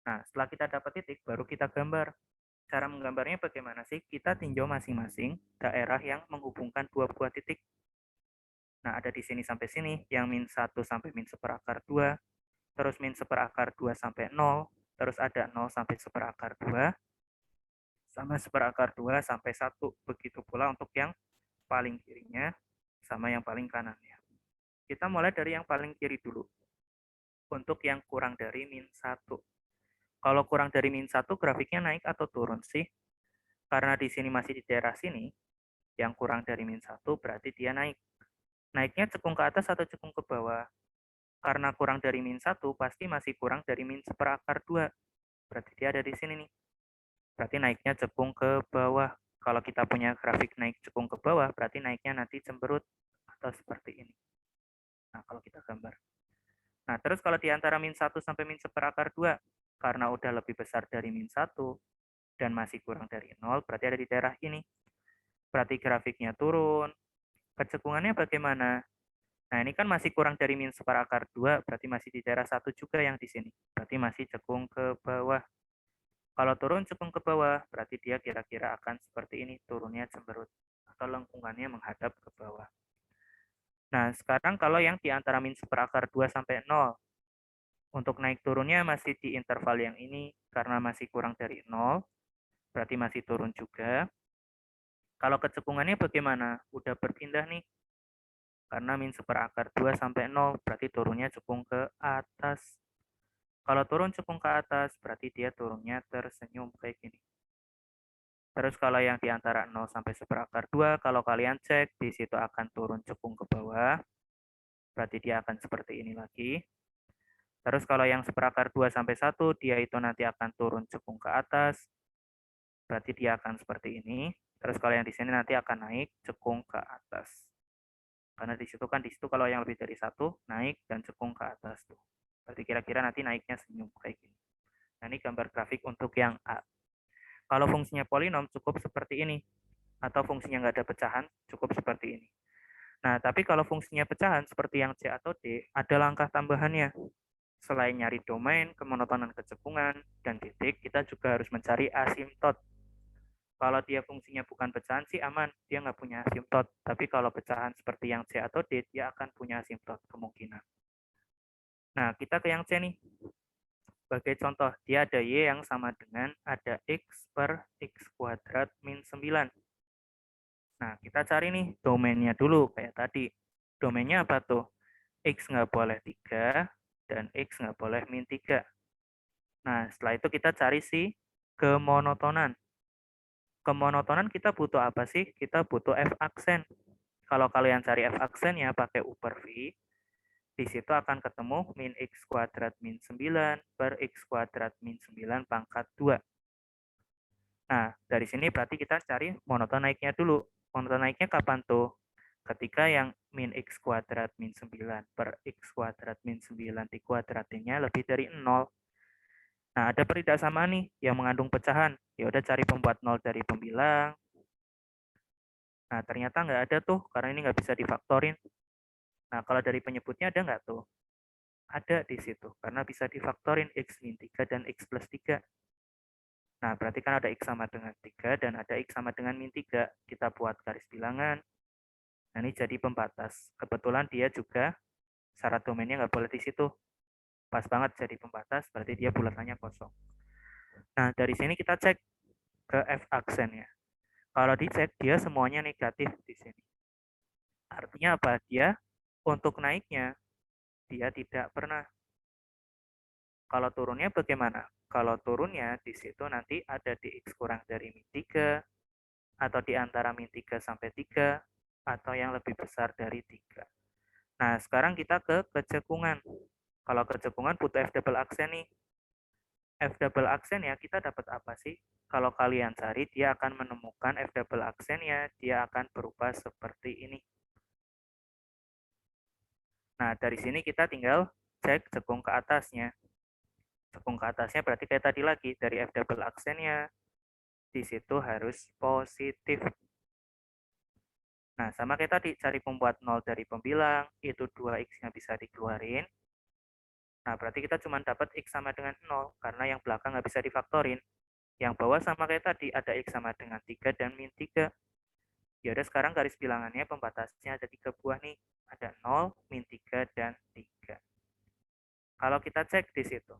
Nah, setelah kita dapat titik baru kita gambar. Cara menggambarnya bagaimana sih? Kita tinjau masing-masing daerah yang menghubungkan dua buah titik. Nah, ada di sini sampai sini, yang min 1 sampai min seperakar 2, terus min seperakar 2 sampai 0, terus ada 0 sampai seperakar 2, sama seperakar 2 sampai 1. Begitu pula untuk yang paling kirinya, sama yang paling kanannya. Kita mulai dari yang paling kiri dulu. Untuk yang kurang dari min 1. Kalau kurang dari min 1, grafiknya naik atau turun sih? Karena di sini masih di daerah sini, yang kurang dari min 1 berarti dia naik. Naiknya cekung ke atas atau cekung ke bawah? Karena kurang dari min 1, pasti masih kurang dari min seperakar 2. Berarti dia ada di sini nih. Berarti naiknya cekung ke bawah. Kalau kita punya grafik naik cekung ke bawah, berarti naiknya nanti cemberut atau seperti ini. Nah, kalau kita gambar. Nah, terus kalau di antara min 1 sampai min seperakar 2, karena udah lebih besar dari min 1 dan masih kurang dari 0, berarti ada di daerah ini. Berarti grafiknya turun. Kecekungannya bagaimana? Nah, ini kan masih kurang dari min seperakar 2, berarti masih di daerah 1 juga yang di sini. Berarti masih cekung ke bawah. Kalau turun cekung ke bawah, berarti dia kira-kira akan seperti ini, turunnya cemberut. Atau lengkungannya menghadap ke bawah. Nah, sekarang kalau yang di antara min seperakar 2 sampai 0, untuk naik turunnya masih di interval yang ini, karena masih kurang dari 0, berarti masih turun juga. Kalau kecekungannya bagaimana? Udah berpindah nih. Karena min seperakar 2 sampai 0, berarti turunnya cekung ke atas. Kalau turun cekung ke atas, berarti dia turunnya tersenyum kayak gini. Terus kalau yang di antara 0 sampai 1/2, kalau kalian cek, di situ akan turun cekung ke bawah. Berarti dia akan seperti ini lagi. Terus kalau yang 1/2 sampai 1, dia itu nanti akan turun cekung ke atas. Berarti dia akan seperti ini. Terus kalau yang di sini nanti akan naik cekung ke atas. Karena di situ kalau yang lebih dari 1, naik dan cekung ke atas tuh. Berarti kira-kira nanti naiknya senyum kayak gini. Nah, ini gambar grafik untuk yang A. Kalau fungsinya polinom cukup seperti ini. Atau fungsinya nggak ada pecahan, cukup seperti ini. Nah, tapi kalau fungsinya pecahan seperti yang C atau D, ada langkah tambahannya. Selain nyari domain, kemonotonan kecekungan, dan titik, kita juga harus mencari asimtot. Kalau dia fungsinya bukan pecahan sih aman, dia nggak punya asimtot. Tapi kalau pecahan seperti yang C atau D, dia akan punya asimtot kemungkinan. Nah, kita ke yang C nih. Sebagai contoh, dia ada Y yang sama dengan ada X per X kuadrat min 9. Nah, kita cari nih domainnya dulu, kayak tadi. Domainnya apa tuh? X nggak boleh 3, dan X nggak boleh min 3. Nah, setelah itu kita cari si kemonotonan. Kemonotonan kita butuh apa sih? Kita butuh F aksen. Kalau kalian cari F aksennya pakai U per V, di situ akan ketemu min X kuadrat min 9 per X kuadrat min 9 pangkat 2. Nah, dari sini berarti kita cari monoton naiknya dulu. Monoton naiknya kapan tuh? Ketika yang min X kuadrat min 9 per X kuadrat min 9 dikuadratinnya lebih dari 0. Nah, ada peridak sama nih yang mengandung pecahan. Ya udah cari pembuat 0 dari pembilang. Nah, ternyata nggak ada tuh, karena ini nggak bisa difaktorin. Nah, kalau dari penyebutnya ada nggak tuh? Ada di situ, karena bisa difaktorin X min 3 dan X plus 3. Nah, berarti kan ada X sama dengan 3 dan ada X sama dengan min 3. Kita buat garis bilangan. Nah, ini jadi pembatas. Kebetulan dia juga syarat domainnya nggak boleh di situ. Pas banget jadi pembatas, berarti dia bulatannya kosong. Nah, dari sini kita cek ke F aksennya. Kalau dicek, dia semuanya negatif di sini. Artinya apa? Dia untuk naiknya, dia tidak pernah. Kalau turunnya bagaimana? Kalau turunnya di situ nanti ada di X kurang dari min 3, atau di antara min 3 sampai 3, atau yang lebih besar dari 3. Nah, sekarang kita ke kecekungan. Kalau kecekungan butuh F double aksen nih. F double aksen ya, kita dapat apa sih? Kalau kalian cari, dia akan menemukan F double aksennya, dia akan berubah seperti ini. Nah, dari sini kita tinggal cek cekung ke atasnya. Cekung ke atasnya berarti kayak tadi lagi, dari F double aksennya, di situ harus positif. Nah, sama kayak tadi, cari pembuat 0 dari pembilang, itu 2X-nya bisa dikeluarin. Nah, berarti kita cuma dapat X sama dengan 0, karena yang belakang nggak bisa difaktorin. Yang bawah sama kayak tadi, ada X sama dengan 3 dan min 3. Ya udah sekarang garis bilangannya pembatasnya ada 3 buah nih. Ada 0, min 3, dan 3. Kalau kita cek di situ,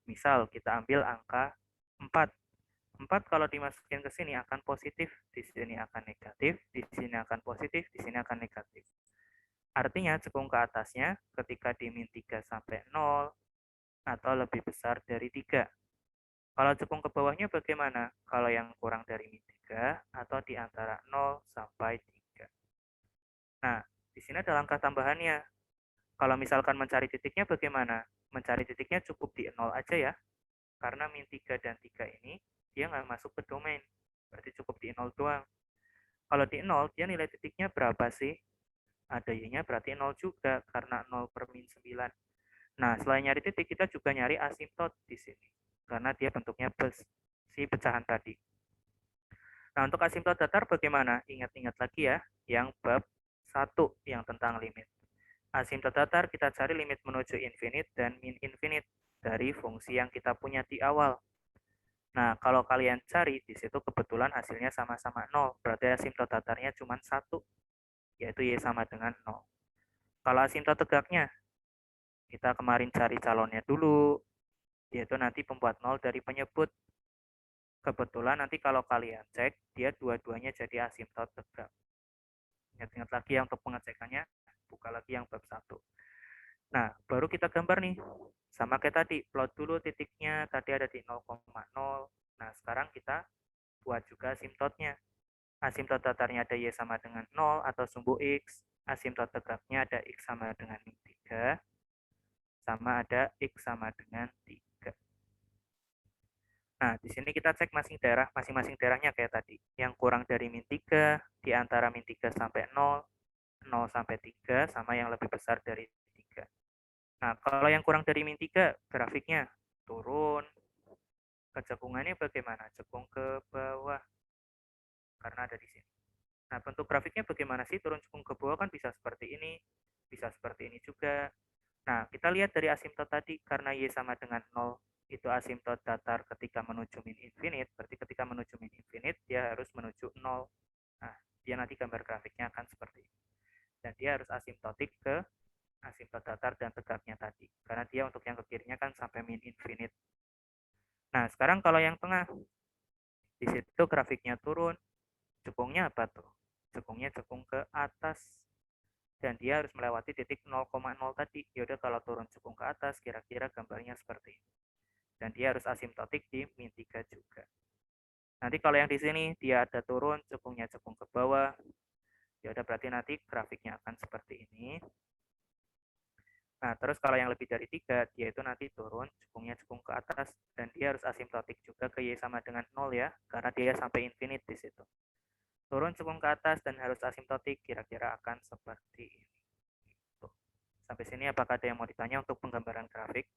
misal kita ambil angka 4. 4 kalau dimasukin ke sini akan positif, di sini akan negatif, di sini akan positif, di sini akan negatif. Artinya cekung ke atasnya ketika di min 3 sampai 0 atau lebih besar dari 3. Kalau cekung ke bawahnya bagaimana? Kalau yang kurang dari min 3 atau di antara 0 sampai 3. Nah, di sini ada langkah tambahannya. Kalau misalkan mencari titiknya bagaimana? Mencari titiknya cukup di 0 aja ya. Karena min 3 dan 3 ini dia nggak masuk ke domain. Berarti cukup di 0 doang. Kalau di 0, dia nilai titiknya berapa sih? Ada y-nya berarti 0 juga, karena 0 per min 9. Nah, selain nyari titik, kita juga nyari asimtot di sini. Karena dia bentuknya si pecahan tadi. Nah, untuk asimtot datar bagaimana? Ingat-ingat lagi ya, yang bab 1 yang tentang limit. Asimtot datar kita cari limit menuju infinite dan min infinite dari fungsi yang kita punya di awal. Nah, kalau kalian cari, di situ kebetulan hasilnya sama-sama 0. Berarti asimtot datarnya cuma 1, yaitu y sama dengan 0. Kalau asimtot tegaknya, kita kemarin cari calonnya dulu, yaitu nanti pembuat 0 dari penyebut. Kebetulan nanti kalau kalian cek, dia dua-duanya jadi asimtot tegak. Ingat-ingat lagi yang untuk pengecekannya, buka lagi yang bab 1. Nah, baru kita gambar nih. sama kayak tadi, plot dulu titiknya, tadi ada di 0,0. Nah, sekarang kita buat juga asimtotnya. Asimtot datarnya ada Y sama dengan 0 atau sumbu X. Asimtot tegaknya ada X sama dengan min 3. Sama ada X sama dengan 3. Nah, di sini kita cek masing-masing daerahnya kayak tadi. Yang kurang dari min 3, di antara min 3 sampai 0, 0 sampai 3, sama yang lebih besar dari 3. Nah, kalau yang kurang dari min 3, grafiknya turun. Kecekungannya bagaimana? Cekung ke bawah. Karena ada di sini. Nah, bentuk grafiknya bagaimana sih? Turun cekung ke bawah kan bisa seperti ini, bisa seperti ini juga. Nah, kita lihat dari asimtot tadi, karena Y sama dengan 0, itu asimtot datar ketika menuju min infinite, berarti ketika menuju min infinite, dia harus menuju 0. Nah, dia nanti gambar grafiknya akan seperti ini. Dan dia harus asimptotik ke asimtot datar dan tegaknya tadi. Karena dia untuk yang ke kirinya kan sampai min infinite. Nah, sekarang kalau yang tengah, di situ grafiknya turun, cekungnya apa tuh? Cekungnya cekung ke atas. Dan dia harus melewati titik 0,0 tadi. Yaudah kalau turun cekung ke atas, kira-kira gambarnya seperti ini. Dan dia harus asimptotik di min 3 juga. Nanti kalau yang di sini, dia ada turun, cekungnya cekung ke bawah. Yaudah berarti nanti grafiknya akan seperti ini. Nah, terus kalau yang lebih dari 3, dia itu nanti turun, cekungnya cekung ke atas, dan dia harus asimptotik juga ke Y sama dengan 0 ya, karena dia sampai infinite di situ. Turun cekung ke atas dan harus asimptotik, kira-kira akan seperti ini. Tuh. Sampai sini apakah ada yang mau ditanya untuk penggambaran grafik?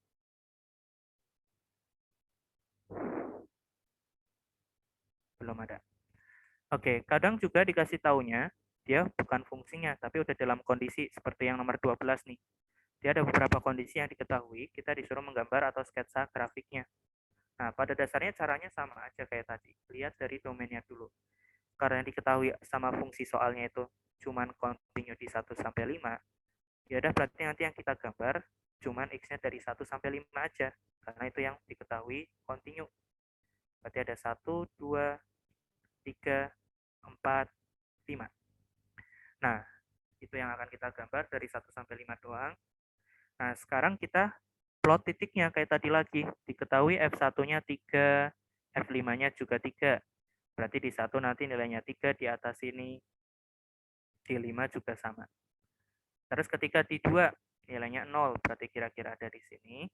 Belum ada. Oke, kadang juga dikasih taunya, dia bukan fungsinya, tapi udah dalam kondisi seperti yang nomor 12 nih. Dia ada beberapa kondisi yang diketahui, kita disuruh menggambar atau sketsa grafiknya. Nah, pada dasarnya caranya sama aja kayak tadi. Lihat dari domainnya dulu. Karena yang diketahui sama fungsi soalnya itu cuman continue di 1 sampai 5, ya udah berarti nanti yang kita gambar cuman X-nya dari 1 sampai 5 aja. Karena itu yang diketahui continue. Berarti ada 1, 2, 3, 4, 5. Nah, itu yang akan kita gambar dari 1 sampai 5 doang. Nah, sekarang kita plot titiknya kayak tadi lagi. Diketahui F1-nya 3, F5-nya juga 3. Berarti di 1 nanti nilainya 3, di atas ini. Di 5 juga sama. Terus ketika di 2, nilainya 0, berarti kira-kira ada di sini.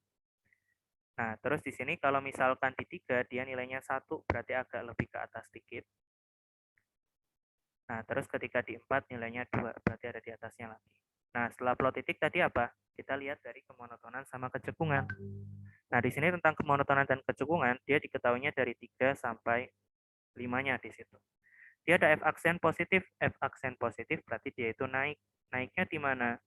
Nah, terus di sini kalau misalkan di 3, dia nilainya 1, berarti agak lebih ke atas sedikit. Nah, terus ketika di 4, nilainya 2, berarti ada di atasnya lagi. Nah, setelah plot titik tadi apa? Kita lihat dari kemonotonan sama kecekungan. Nah, di sini tentang kemonotonan dan kecekungan, dia diketahuinya dari 3 sampai 5-nya di situ. Dia ada F aksen positif berarti dia itu naik. Naiknya di mana?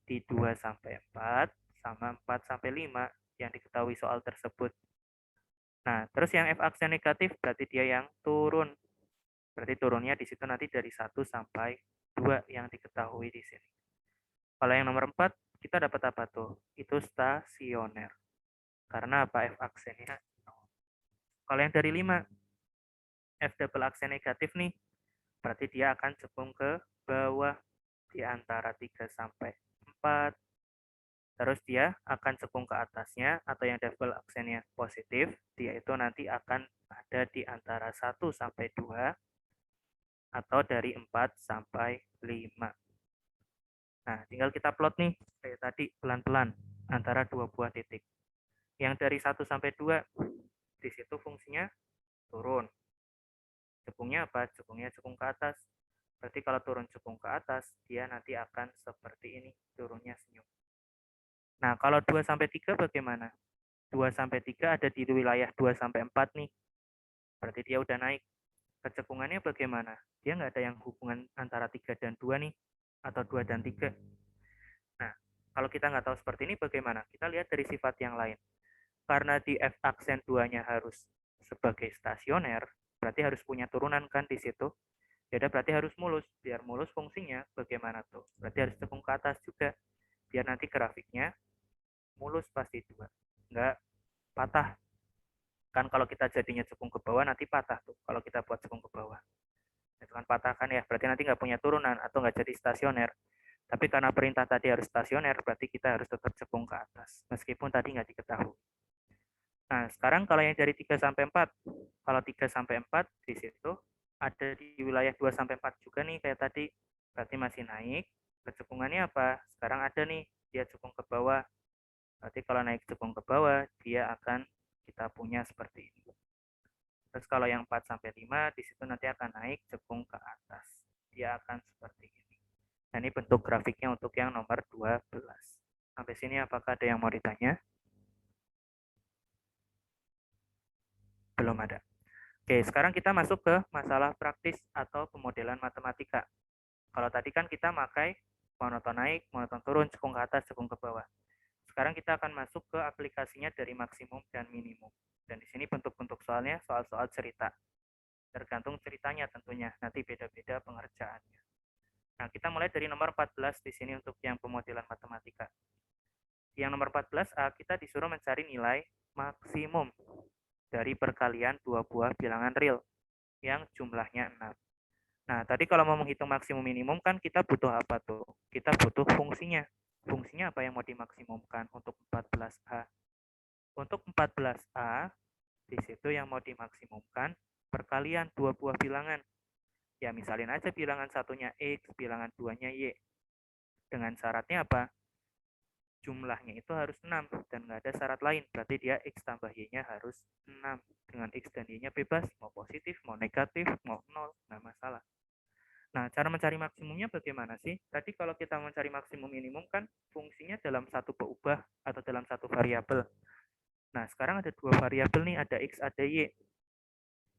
Di 2 sampai 4 sama 4 sampai 5 yang diketahui soal tersebut. Nah, terus yang F aksen negatif berarti dia yang turun. Berarti turunnya di situ nanti dari 1 sampai 2 yang diketahui di sini. Kalau yang nomor 4, kita dapat apa tuh? Itu stasioner. Karena apa? F aksennya 0. Kalau yang dari 5, F double aksen negatif nih, berarti dia akan cekung ke bawah di antara 3 sampai 4. Terus dia akan cekung ke atasnya, atau yang double aksennya positif, dia itu nanti akan ada di antara 1 sampai 2, atau dari 4 sampai 5. Nah, tinggal kita plot nih, kayak tadi, pelan-pelan, antara dua buah titik. Yang dari 1 sampai 2, di situ fungsinya turun. Cekungnya apa? Cekungnya cekung ke atas. Berarti kalau turun cekung ke atas, dia nanti akan seperti ini, turunnya senyum. Nah, kalau 2 sampai 3 bagaimana? 2 sampai 3 ada di wilayah 2 sampai 4 nih. Berarti dia udah naik. Kecekungannya bagaimana? Dia nggak ada yang hubungan antara 3 dan 2 nih, atau 2 dan 3. Nah, kalau kita nggak tahu seperti ini bagaimana? Kita lihat dari sifat yang lain. Karena di F aksen 2-nya harus sebagai stasioner, berarti harus punya turunan kan di situ. Ya udah berarti harus mulus. Biar mulus fungsinya bagaimana tuh? Berarti harus cekung ke atas juga. Biar nanti grafiknya mulus pasti 2. Nggak patah. Kan kalau kita jadinya cekung ke bawah nanti patah tuh. Kalau kita buat cekung ke bawah. Itu kan patah kan ya. Berarti nanti nggak punya turunan atau nggak jadi stasioner. Tapi karena perintah tadi harus stasioner, berarti kita harus tetap cekung ke atas, meskipun tadi nggak diketahui. Nah, sekarang kalau yang dari 3 sampai 4, kalau 3 sampai 4 di situ ada di wilayah 2 sampai 4 juga nih kayak tadi, berarti masih naik. Kecekungannya apa? Sekarang ada nih, dia cekung ke bawah. Berarti kalau naik cekung ke bawah, dia akan kita punya seperti ini. Terus kalau yang 4 sampai 5, di situ nanti akan naik cekung ke atas. Dia akan seperti ini. Nah, ini bentuk grafiknya untuk yang nomor 12. Sampai sini apakah ada yang mau ditanya? Belum ada. Oke, sekarang kita masuk ke masalah praktis atau pemodelan matematika. Kalau tadi kan kita pakai monoton naik, monoton turun, cekung ke atas, cekung ke bawah. Sekarang kita akan masuk ke aplikasinya dari maksimum dan minimum. Dan di sini bentuk-bentuk soalnya soal-soal cerita. Tergantung ceritanya tentunya, nanti beda-beda pengerjaannya. Nah, kita mulai dari nomor 14 di sini untuk yang pemodelan matematika. Yang nomor 14A, kita disuruh mencari nilai maksimum dari perkalian dua buah bilangan real yang jumlahnya 6. Nah, tadi kalau mau menghitung maksimum minimum kan kita butuh apa tuh? Kita butuh fungsinya. Fungsinya apa yang mau dimaksimumkan untuk 14A? Untuk 14A, di situ yang mau dimaksimumkan perkalian dua buah bilangan. Ya, misalin aja bilangan satunya X, bilangan duanya Y. Dengan syaratnya apa? Jumlahnya itu harus 6 dan nggak ada syarat lain. Berarti dia X tambah Y-nya harus 6. Dengan X dan Y-nya bebas, mau positif, mau negatif, mau 0, nggak masalah. Nah, cara mencari maksimumnya bagaimana sih? Tadi kalau kita mencari maksimum minimum kan fungsinya dalam satu berubah atau dalam satu variabel. Nah, sekarang ada dua variabel nih, ada X, ada Y.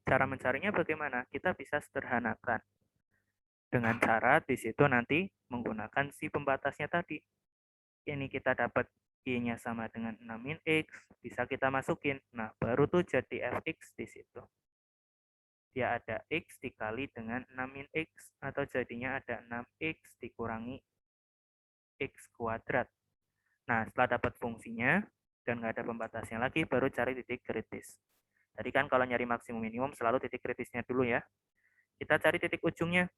Cara mencarinya bagaimana? Kita bisa sederhanakan. Dengan cara di situ nanti menggunakan si pembatasnya tadi. Ini kita dapat Y-nya sama dengan 6 min X, bisa kita masukin. Nah, baru tuh jadi Fx di situ. Dia ada X dikali dengan 6 min X, atau jadinya ada 6X dikurangi X kuadrat. Nah, setelah dapat fungsinya, dan nggak ada pembatasnya lagi, baru cari titik kritis. Tadi kan kalau nyari maksimum minimum, selalu titik kritisnya dulu ya. Kita cari titik ujungnya.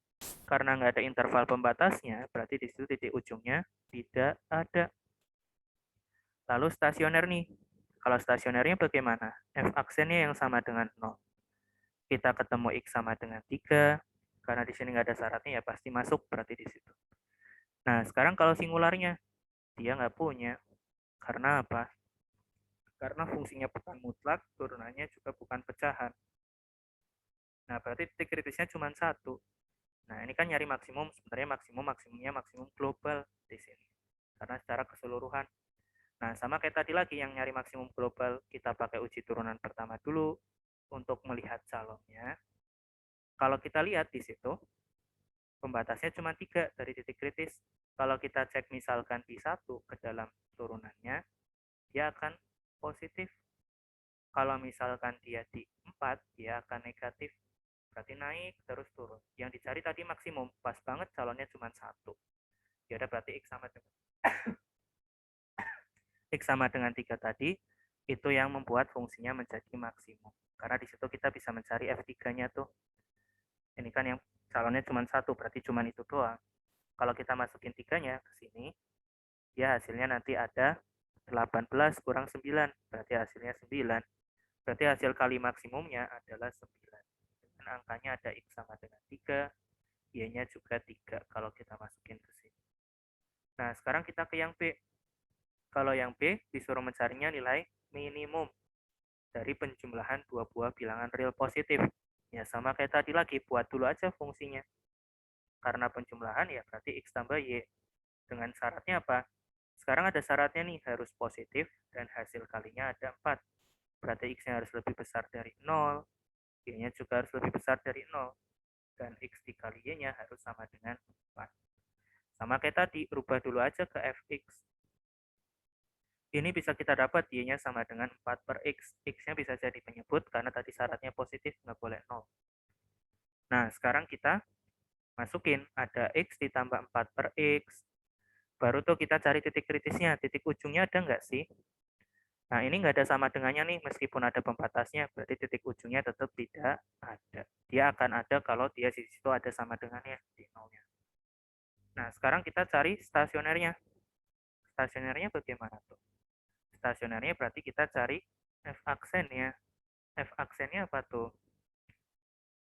Karena nggak ada interval pembatasnya, berarti di situ titik ujungnya tidak ada. Lalu stasioner nih. Kalau stasionernya bagaimana? F aksennya yang sama dengan 0. Kita ketemu X sama dengan 3. Karena di sini nggak ada syaratnya, ya pasti masuk berarti di situ. Nah, sekarang kalau singularnya, dia nggak punya. Karena apa? Karena fungsinya bukan mutlak, turunannya juga bukan pecahan. Nah, berarti titik kritisnya cuma 1. Nah, ini kan nyari maksimum, sebenarnya maksimumnya maksimum global di sini. Karena secara keseluruhan. Nah, sama kayak tadi lagi yang nyari maksimum global, kita pakai uji turunan pertama dulu untuk melihat calonnya. Kalau kita lihat di situ, pembatasnya cuma 3 dari titik kritis. Kalau kita cek misalkan di 1 ke dalam turunannya, dia akan positif. Kalau misalkan dia di 4, dia akan negatif. Berarti naik terus turun. Yang dicari tadi maksimum, pas banget calonnya cuma 1. Ya udah berarti X sama dengan X sama dengan 3 tadi, itu yang membuat fungsinya menjadi maksimum. Karena di situ kita bisa mencari F3-nya tuh. Ini kan yang calonnya cuma 1, berarti cuma itu doang. Kalau kita masukin 3-nya ke sini, ya hasilnya nanti ada 18 kurang 9, berarti hasilnya 9. Berarti hasil kali maksimumnya adalah 9. Dan angkanya ada X sama dengan 3, Y-nya juga 3 kalau kita masukin ke sini. Nah, sekarang kita ke yang B. Kalau yang B disuruh mencarinya nilai minimum dari penjumlahan dua buah bilangan real positif. Ya sama kayak tadi lagi, buat dulu aja fungsinya. Karena penjumlahan ya berarti X tambah Y. Dengan syaratnya apa? Sekarang ada syaratnya nih, harus positif dan hasil kalinya ada 4. Berarti X-nya harus lebih besar dari 0, Y-nya juga harus lebih besar dari 0. Dan X dikali Y-nya harus sama dengan 4. Sama kayak tadi, rubah dulu aja ke Fx. Ini bisa kita dapat Y-nya sama dengan 4 per X. X-nya bisa jadi penyebut karena tadi syaratnya positif, nggak boleh 0. Nah, sekarang kita masukin ada X ditambah 4 per X. Baru tuh kita cari titik kritisnya. Titik ujungnya ada nggak sih? Nah, ini nggak ada sama dengannya nih, meskipun ada pembatasnya, berarti titik ujungnya tetap tidak ada. Dia akan ada kalau dia di situ ada sama dengannya, di 0-nya. Nah, sekarang kita cari stasionernya. Stasionernya bagaimana tuh? Stasionernya berarti kita cari F aksennya. F aksennya apa tuh?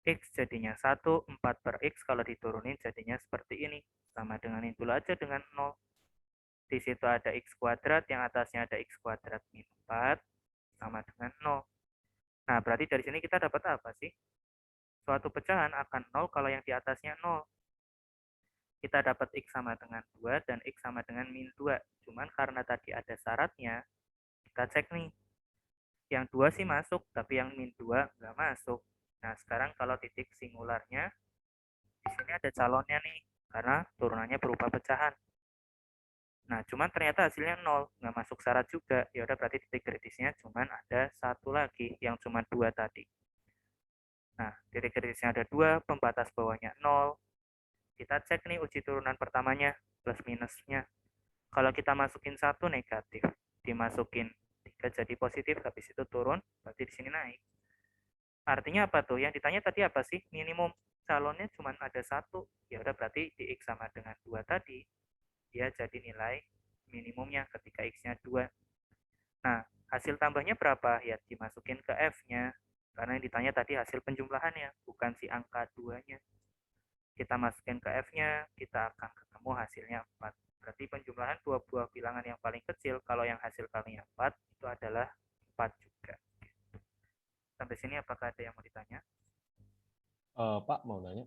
X jadinya 1, 4 per X kalau diturunin jadinya seperti ini. Sama dengan itu aja dengan 0. Di situ ada X kuadrat, yang atasnya ada X kuadrat min 4, sama dengan 0. Nah, berarti dari sini kita dapat apa sih? Suatu pecahan akan 0 kalau yang di atasnya 0. Kita dapat X sama dengan 2 dan X sama dengan min 2. Cuman karena tadi ada syaratnya, kita cek nih. Yang 2 sih masuk, tapi yang min 2 nggak masuk. Nah, sekarang kalau titik singularnya, di sini ada calonnya nih, karena turunannya berupa pecahan. Nah, cuman ternyata hasilnya 0, nggak masuk syarat juga. Ya udah berarti titik kritisnya cuman ada satu lagi, yang cuma 2 tadi. Nah, titik kritisnya ada 2, pembatas bawahnya 0. Kita cek nih uji turunan pertamanya, plus minusnya. Kalau kita masukin 1 negatif, dimasukin 3 jadi positif, habis itu turun, berarti di sini naik. Artinya apa tuh? Yang ditanya tadi apa sih? Minimum calonnya cuma ada 1. Ya udah berarti di X sama dengan 2 tadi, dia jadi nilai minimumnya ketika X-nya 2. Nah, hasil tambahnya berapa? Ya dimasukin ke F-nya. Karena yang ditanya tadi hasil penjumlahannya, bukan si angka 2-nya. Kita masukin ke F-nya, kita akan ketemu hasilnya 4. Berarti penjumlahan dua buah bilangan yang paling kecil, kalau yang hasil kalinya 4, itu adalah 4 juga. Sampai sini apakah ada yang mau ditanya? Pak, mau nanya.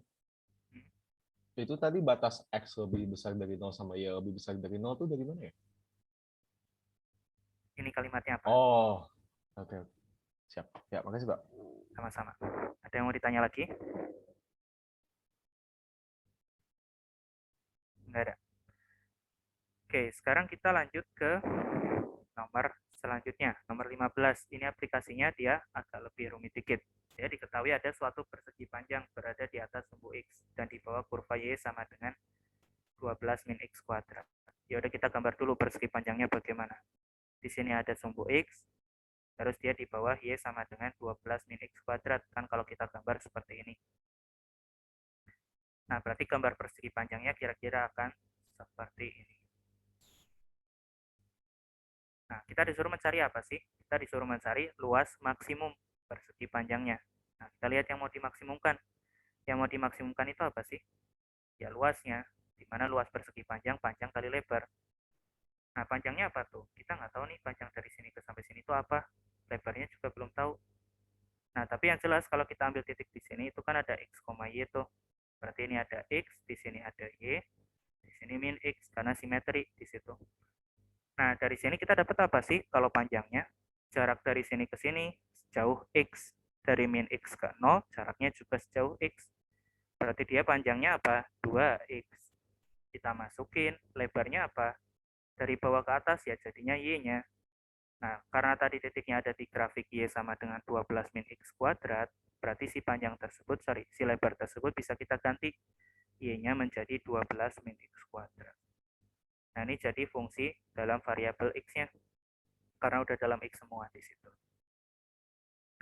Itu tadi batas X lebih besar dari 0 sama Y lebih besar dari 0 itu dari mana ya? Ini kalimatnya apa? Oh, oke. Siap. Ya, makasih, Pak. Sama-sama. Ada yang mau ditanya lagi? Enggak ada. Oke, sekarang kita lanjut ke nomor selanjutnya, nomor 15. Ini aplikasinya dia agak lebih rumit dikit. Ya, diketahui ada suatu persegi panjang berada di atas sumbu X dan di bawah kurva Y sama dengan 12 min X kuadrat. Ya udah kita gambar dulu persegi panjangnya bagaimana. Di sini ada sumbu X, terus dia di bawah Y sama dengan 12 min X kuadrat. Kan kalau kita gambar seperti ini. Nah, berarti gambar persegi panjangnya kira-kira akan seperti ini. Nah, kita disuruh mencari apa sih? Kita disuruh mencari luas maksimum persegi panjangnya. Nah, kita lihat yang mau dimaksimumkan. Yang mau dimaksimumkan itu apa sih? Ya luasnya, di mana luas persegi panjang kali lebar. Nah, panjangnya apa tuh? Kita nggak tahu nih panjang dari sini ke sampai sini itu apa. Lebarnya juga belum tahu. Nah, tapi yang jelas kalau kita ambil titik di sini itu kan ada X, Y tuh. Berarti ini ada X, di sini ada Y, di sini min X, karena simetri di situ. Nah, dari sini kita dapat apa sih kalau panjangnya? Jarak dari sini ke sini sejauh X. Dari min X ke 0, jaraknya juga sejauh X. Berarti dia panjangnya apa? 2X. Kita masukin, lebarnya apa? Dari bawah ke atas ya jadinya Y-nya. Nah, karena tadi titiknya ada di grafik Y sama dengan 12 min X kuadrat, berarti si panjang tersebut, si lebar tersebut bisa kita ganti. Y-nya menjadi 12 min X kuadrat. Nah, ini jadi fungsi dalam variabel X-nya. Karena udah dalam X semua di situ.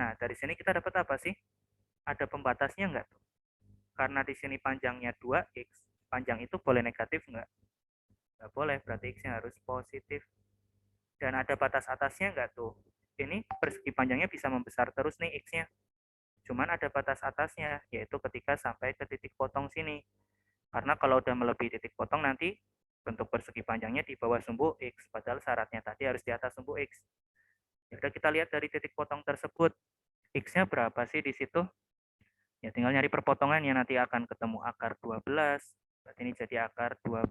Nah, dari sini kita dapat apa sih? Ada pembatasnya nggak tuh? Karena di sini panjangnya 2X, panjang itu boleh negatif nggak? Nggak boleh, berarti X-nya harus positif. Dan ada batas atasnya nggak tuh? Ini persegi panjangnya bisa membesar terus nih X-nya. Cuman ada batas atasnya, yaitu ketika sampai ke titik potong sini. Karena kalau udah melebihi titik potong nanti bentuk persegi panjangnya di bawah sumbu X, padahal syaratnya tadi harus di atas sumbu X. Ya udah kita lihat dari titik potong tersebut, X-nya berapa sih di situ? Ya tinggal nyari perpotongannya, nanti akan ketemu akar 12, berarti ini jadi akar 12.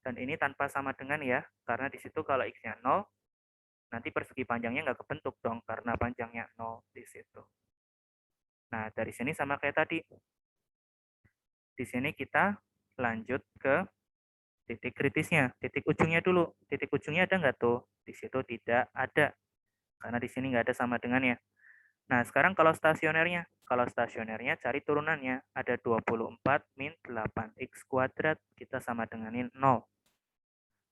Dan ini tanpa sama dengan ya, karena di situ kalau X-nya 0, nanti persegi panjangnya nggak kebentuk dong, karena panjangnya 0 di situ. Nah, dari sini sama kayak tadi. Di sini kita lanjut ke titik kritisnya, titik ujungnya dulu. Titik ujungnya ada nggak tuh? Di situ tidak ada, karena di sini nggak ada sama dengannya. Nah, sekarang kalau stasionernya. Kalau stasionernya cari turunannya. Ada 24 min 8x kuadrat. Kita sama denganin 0.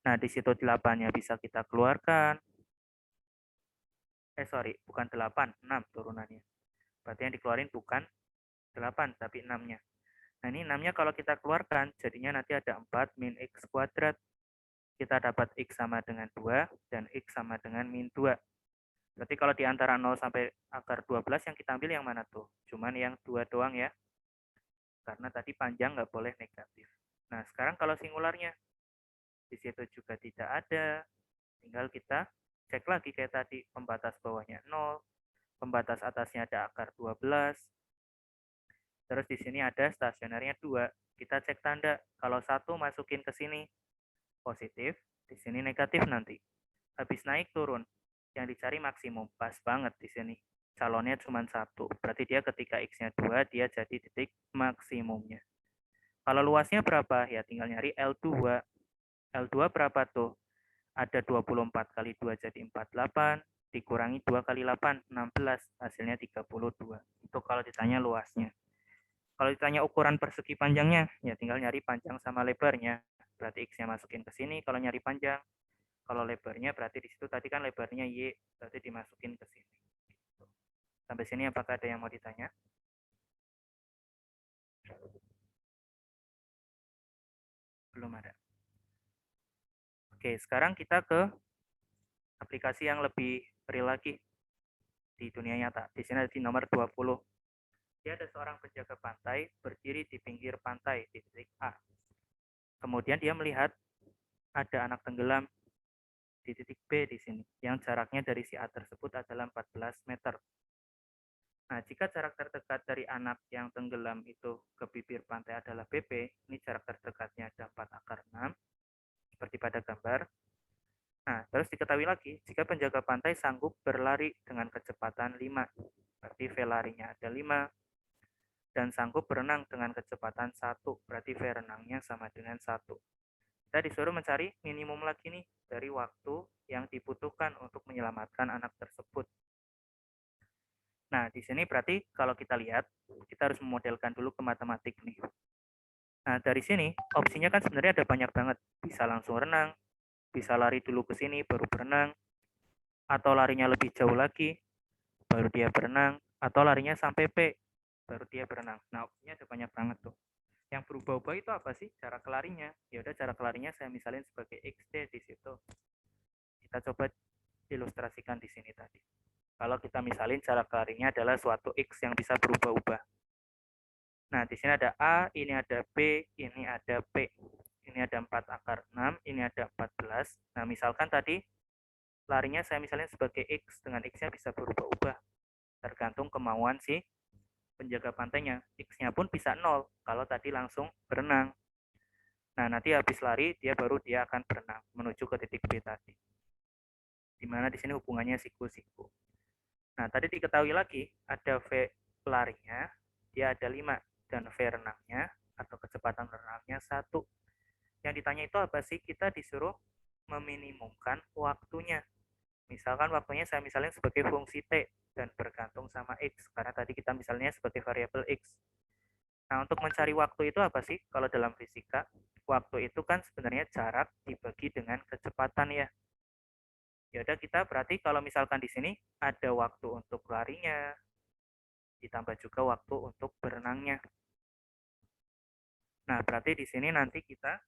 Nah, di situ 8-nya bisa kita keluarkan. Bukan 8, 6 turunannya. Berarti yang dikeluarin bukan 8, tapi 6-nya. Nah, ini 6-nya kalau kita keluarkan, jadinya nanti ada 4 min X kuadrat. Kita dapat X sama dengan 2 dan X sama dengan min 2. Berarti kalau di antara 0 sampai akar 12 yang kita ambil yang mana tuh? Cuman yang 2 doang ya. Karena tadi panjang nggak boleh negatif. Nah, sekarang kalau singularnya, di situ juga tidak ada. Tinggal kita cek lagi kayak tadi, pembatas bawahnya 0, pembatas atasnya ada akar 12. Terus di sini ada stasionernya 2. Kita cek tanda. Kalau 1 masukin ke sini positif, di sini negatif nanti. Habis naik turun. Yang dicari maksimum. Pas banget di sini. Calonnya cuma 1. Berarti dia ketika X-nya 2, dia jadi titik maksimumnya. Kalau luasnya berapa? Ya tinggal nyari L2. L2 berapa tuh? Ada 24 kali 2 jadi 48. Dikurangi 2 kali 8, 16. Hasilnya 32. Itu kalau ditanya luasnya. Kalau ditanya ukuran persegi panjangnya, ya tinggal nyari panjang sama lebarnya. Berarti X-nya masukin ke sini kalau nyari panjang. Kalau lebarnya berarti di situ tadi kan lebarnya Y, berarti dimasukin ke sini. Sampai sini apakah ada yang mau ditanya? Belum ada. Oke, sekarang kita ke aplikasi yang lebih real lagi di dunia nyata. Di sini ada di nomor 20. Dia ada seorang penjaga pantai berdiri di pinggir pantai di titik A. Kemudian dia melihat ada anak tenggelam di titik B di sini, yang jaraknya dari si A tersebut adalah 14 meter. Nah, jika jarak terdekat dari anak yang tenggelam itu ke bibir pantai adalah BP, ini jarak terdekatnya ada 4 akar 6, seperti pada gambar. Nah, terus diketahui lagi, jika penjaga pantai sanggup berlari dengan kecepatan 5, berarti V larinya ada 5, dan sanggup berenang dengan kecepatan 1, berarti V renangnya sama dengan 1. Kita disuruh mencari minimum lagi nih dari waktu yang dibutuhkan untuk menyelamatkan anak tersebut. Nah, di sini berarti kalau kita lihat, kita harus memodelkan dulu ke matematik nih. Nah, dari sini opsinya kan sebenarnya ada banyak banget. Bisa langsung renang, bisa lari dulu ke sini baru berenang, atau larinya lebih jauh lagi, baru dia berenang, atau larinya sampai P, baru dia berenang. Nah, opsinya ada banyak banget tuh. Yang berubah-ubah itu apa sih? Cara kelarinya. Ya udah, cara kelarinya saya misalin sebagai XD di situ. Kita coba ilustrasikan di sini tadi. Kalau kita misalin cara kelarinya adalah suatu X yang bisa berubah-ubah. Nah, di sini ada A, ini ada B, ini ada P. Ini ada 4 akar 6, ini ada 14. Nah, misalkan tadi larinya saya misalnya sebagai X, dengan X-nya bisa berubah-ubah. Tergantung kemauan si penjaga pantainya. X-nya pun bisa 0 kalau tadi langsung berenang. Nah, nanti habis lari dia akan berenang menuju ke titik B tadi. Di mana di sini hubungannya siku-siku. Nah, tadi diketahui lagi ada V larinya, dia ada 5 dan V renangnya atau kecepatan renangnya 1. Yang ditanya itu apa sih? Kita disuruh meminimumkan waktunya. Misalkan waktunya saya misalnya sebagai fungsi T dan bergantung sama X, karena tadi kita misalnya sebagai variabel X. Nah, untuk mencari waktu itu apa sih? Kalau dalam fisika, waktu itu kan sebenarnya jarak dibagi dengan kecepatan ya. Ya udah, kita berarti kalau misalkan di sini ada waktu untuk larinya, ditambah juga waktu untuk berenangnya. Nah, berarti di sini nanti kita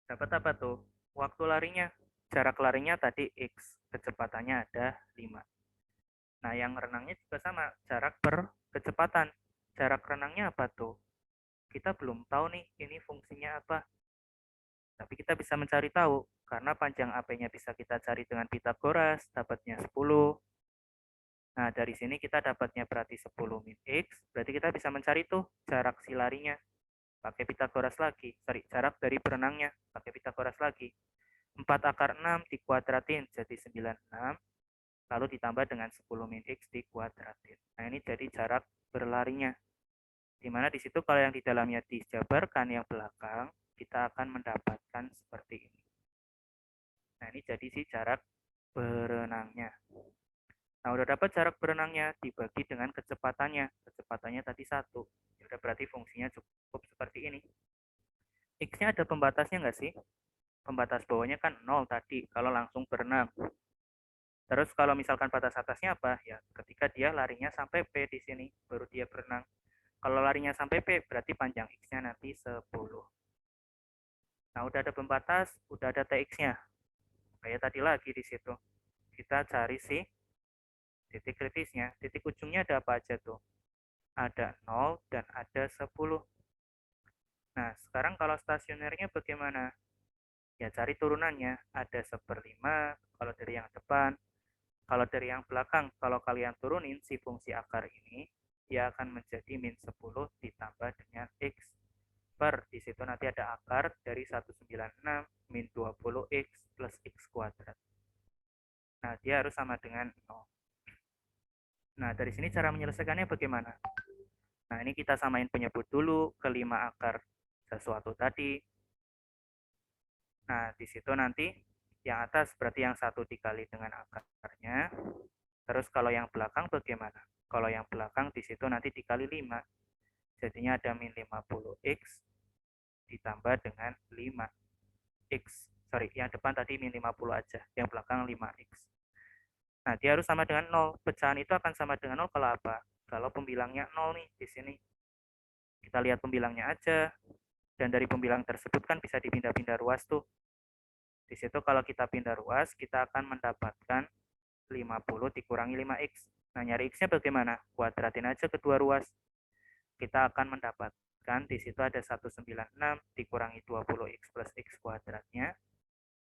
dapat apa tuh? Waktu larinya. Jarak larinya tadi X, kecepatannya ada 5. Nah, yang renangnya juga sama, jarak per kecepatan. Jarak renangnya apa tuh? Kita belum tahu nih, ini fungsinya apa. Tapi kita bisa mencari tahu, karena panjang AP-nya bisa kita cari dengan Pitagoras, dapatnya 10. Nah, dari sini kita dapatnya berarti 10 min X, berarti kita bisa mencari tuh jarak si larinya. Pakai Pitagoras lagi, cari jarak dari berenangnya, pakai Pitagoras lagi. 4 akar 6 dikuadratin jadi 96, lalu ditambah dengan 10 min X dikuadratin. Nah, ini jadi jarak berlarinya. Dimana di situ kalau yang di dalamnya dijabarkan yang belakang, kita akan mendapatkan seperti ini. Nah, ini jadi si jarak berenangnya. Nah, udah dapat jarak berenangnya, dibagi dengan kecepatannya. Kecepatannya tadi 1. Ya udah, berarti fungsinya cukup seperti ini. X-nya ada pembatasnya nggak sih? Pembatas bawahnya kan 0 tadi, kalau langsung berenang. Terus kalau misalkan batas atasnya apa? Ya, ketika dia larinya sampai P di sini, baru dia berenang. Kalau larinya sampai P, berarti panjang X-nya nanti 10. Nah, udah ada pembatas, udah ada TX-nya. Kayak tadi lagi di situ. Kita cari si titik kritisnya. Titik ujungnya ada apa aja tuh? Ada 0 dan ada 10. Nah, sekarang kalau stasionernya bagaimana? Ya, cari turunannya. Ada 1/5 kalau dari yang depan. Kalau dari yang belakang, kalau kalian turunin si fungsi akar ini, dia akan menjadi min 10 ditambah dengan X per, di situ nanti ada akar dari 196 min 20X plus X kuadrat. Nah, dia harus sama dengan 0. Nah, dari sini cara menyelesaikannya bagaimana? Nah, ini kita samain penyebut dulu ke 5 akar sesuatu tadi. Nah, di situ nanti yang atas berarti yang 1 dikali dengan akarnya. Terus kalau yang belakang bagaimana? Kalau yang belakang di situ nanti dikali 5. Jadinya ada min 50X ditambah dengan 5X. Sorry, yang depan tadi min 50 aja. Yang belakang 5X. Nah, dia harus sama dengan 0. Pecahan itu akan sama dengan 0 kalau apa? Kalau pembilangnya 0 nih di sini. Kita lihat pembilangnya aja. Dan dari pembilang tersebut kan bisa dipindah-pindah ruas tuh. Di situ kalau kita pindah ruas, kita akan mendapatkan 50 dikurangi 5X. Nah, nyari X-nya bagaimana? Kuadratin aja kedua ruas. Kita akan mendapatkan di situ ada 196 dikurangi 20X plus X kuadratnya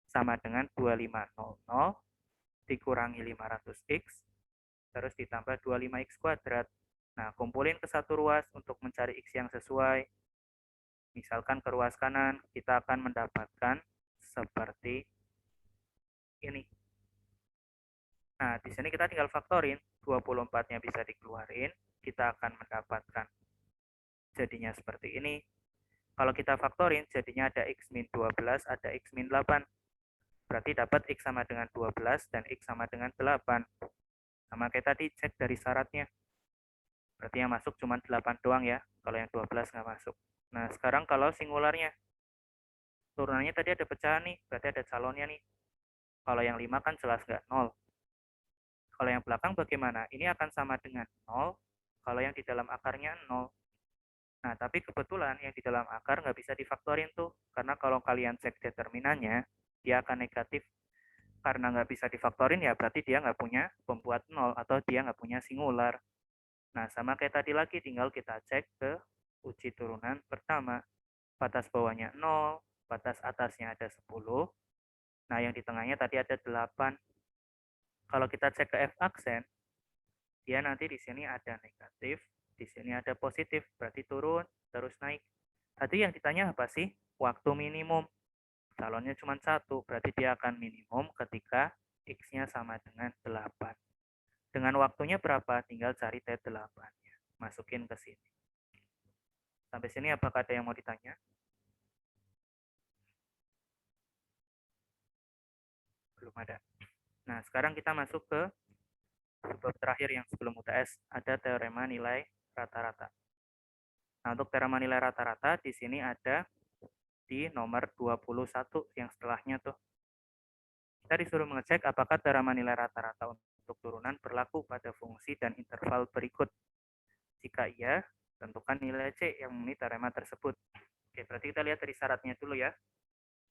sama dengan 2500 dikurangi 500X terus ditambah 25X kuadrat. Nah, kumpulin ke satu ruas untuk mencari X yang sesuai. Misalkan ke ruas kanan, kita akan mendapatkan seperti ini. Nah, di sini kita tinggal faktorin, 24-nya bisa dikeluarin, kita akan mendapatkan jadinya seperti ini. Kalau kita faktorin, jadinya ada X min 12, ada X min 8. Berarti dapat X sama dengan 12 dan X sama dengan 8. Sama kayak tadi, cek dari syaratnya. Berarti yang masuk cuma 8 doang ya, kalau yang 12 nggak masuk. Nah, sekarang kalau singularnya, turunannya tadi ada pecahan nih, berarti ada calonnya nih. Kalau yang 5 kan jelas nggak 0. Kalau yang belakang bagaimana? Ini akan sama dengan 0, kalau yang di dalam akarnya 0. Nah, tapi kebetulan yang di dalam akar nggak bisa difaktorin tuh, karena kalau kalian cek determinannya, dia akan negatif. Karena nggak bisa difaktorin, ya berarti dia nggak punya pembuat 0, atau dia nggak punya singular. Nah, sama kayak tadi lagi, tinggal kita cek ke uji turunan pertama. Batas bawahnya 0, batas atasnya ada 10. Nah, yang di tengahnya tadi ada 8. Kalau kita cek ke F aksen, dia nanti di sini ada negatif, di sini ada positif, berarti turun, terus naik. Tadi yang ditanya apa sih? Waktu minimum. Calonnya cuma 1, berarti dia akan minimum ketika X-nya sama dengan 8. Dengan waktunya berapa? Tinggal cari T8-nya. Masukin ke sini. Sampai sini apakah ada yang mau ditanya? Belum ada. Nah, sekarang kita masuk ke bab terakhir yang sebelum UTS. Ada teorema nilai rata-rata. Nah, untuk teorema nilai rata-rata di sini ada di nomor 21 yang setelahnya tuh. Kita disuruh mengecek apakah teorema nilai rata-rata untuk turunan berlaku pada fungsi dan interval berikut. Jika iya, tentukan nilai C yang memenuhi teorema tersebut. Oke, berarti kita lihat dari syaratnya dulu ya.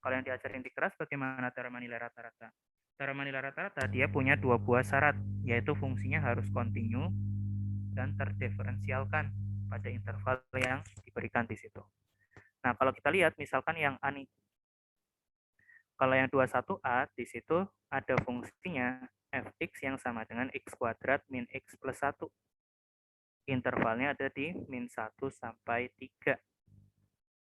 Kalau yang diajarin di kelas bagaimana teorema nilai rata-rata? Teorema nilai rata-rata dia punya 2 buah syarat, yaitu fungsinya harus kontinu dan terdiferensialkan pada interval yang diberikan di situ. Nah, kalau kita lihat misalkan yang A nih. Kalau yang 21A di situ ada fungsinya fx yang sama dengan x kuadrat min x plus 1. Intervalnya ada di min 1 sampai 3.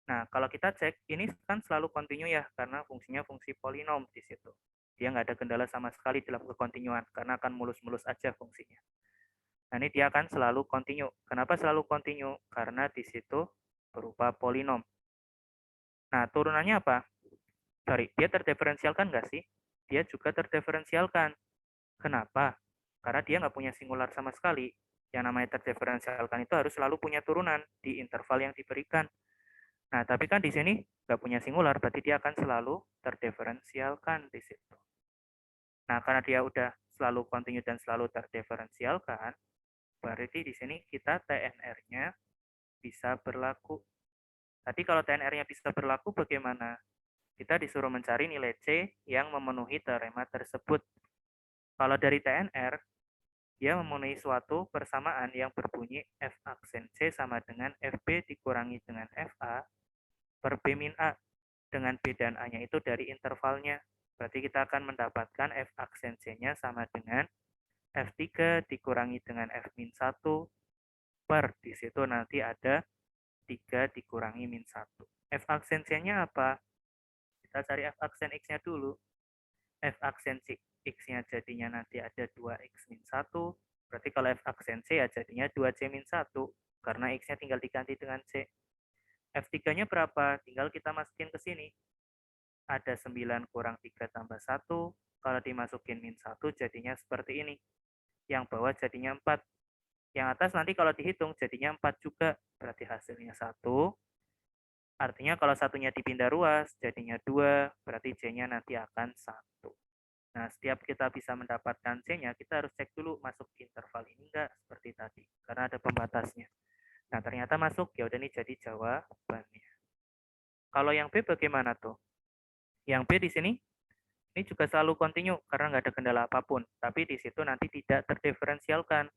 Nah, kalau kita cek, ini kan selalu kontinu ya, karena fungsinya fungsi polinom di situ. Dia nggak ada kendala sama sekali dalam kekontinuan, karena akan mulus-mulus aja fungsinya. Nah, ini dia akan selalu kontinu. Kenapa selalu kontinu? Karena di situ berupa polinom. Nah, turunannya apa? Sorry, dia terdiferensialkan nggak sih? Dia juga terdiferensialkan. Kenapa? Karena dia nggak punya singular sama sekali. Yang namanya terdiferensialkan itu harus selalu punya turunan di interval yang diberikan. Nah, tapi kan di sini nggak punya singular, berarti dia akan selalu terdiferensialkan di situ. Nah, karena dia udah selalu kontinu dan selalu terdiferensialkan, berarti di sini kita TNR-nya bisa berlaku. Tadi kalau TNR-nya bisa berlaku bagaimana? Kita disuruh mencari nilai C yang memenuhi teorema tersebut. Kalau dari TNR, dia memenuhi suatu persamaan yang berbunyi F aksen C sama dengan FB dikurangi dengan FA per B min A. Dengan B dan A-nya itu dari intervalnya. Berarti kita akan mendapatkan F aksen C-nya sama dengan F3 dikurangi dengan F min 1 per, di situ nanti ada 3 dikurangi min 1. F aksen C-nya apa? Kita cari F aksen X-nya dulu. F aksen X-nya jadinya nanti ada 2X min 1. Berarti kalau F aksen C ya jadinya 2C min 1. Karena X-nya tinggal diganti dengan C. F3-nya berapa? Tinggal kita masukin ke sini. Ada 9 kurang 3 tambah 1. Kalau dimasukin min 1 jadinya seperti ini. Yang bawah jadinya 4. Yang atas nanti kalau dihitung jadinya 4 juga. Berarti hasilnya 1. Artinya kalau satunya dipindah ruas jadinya 2. Berarti C-nya nanti akan 1. Nah, setiap kita bisa mendapatkan C-nya, kita harus cek dulu masuk interval ini enggak seperti tadi. Karena ada pembatasnya. Nah, ternyata masuk. Ya udah ini jadi jawabannya. Kalau yang B bagaimana tuh? Yang B di sini, ini juga selalu kontinu karena nggak ada kendala apapun. Tapi di situ nanti tidak terdiferensialkan.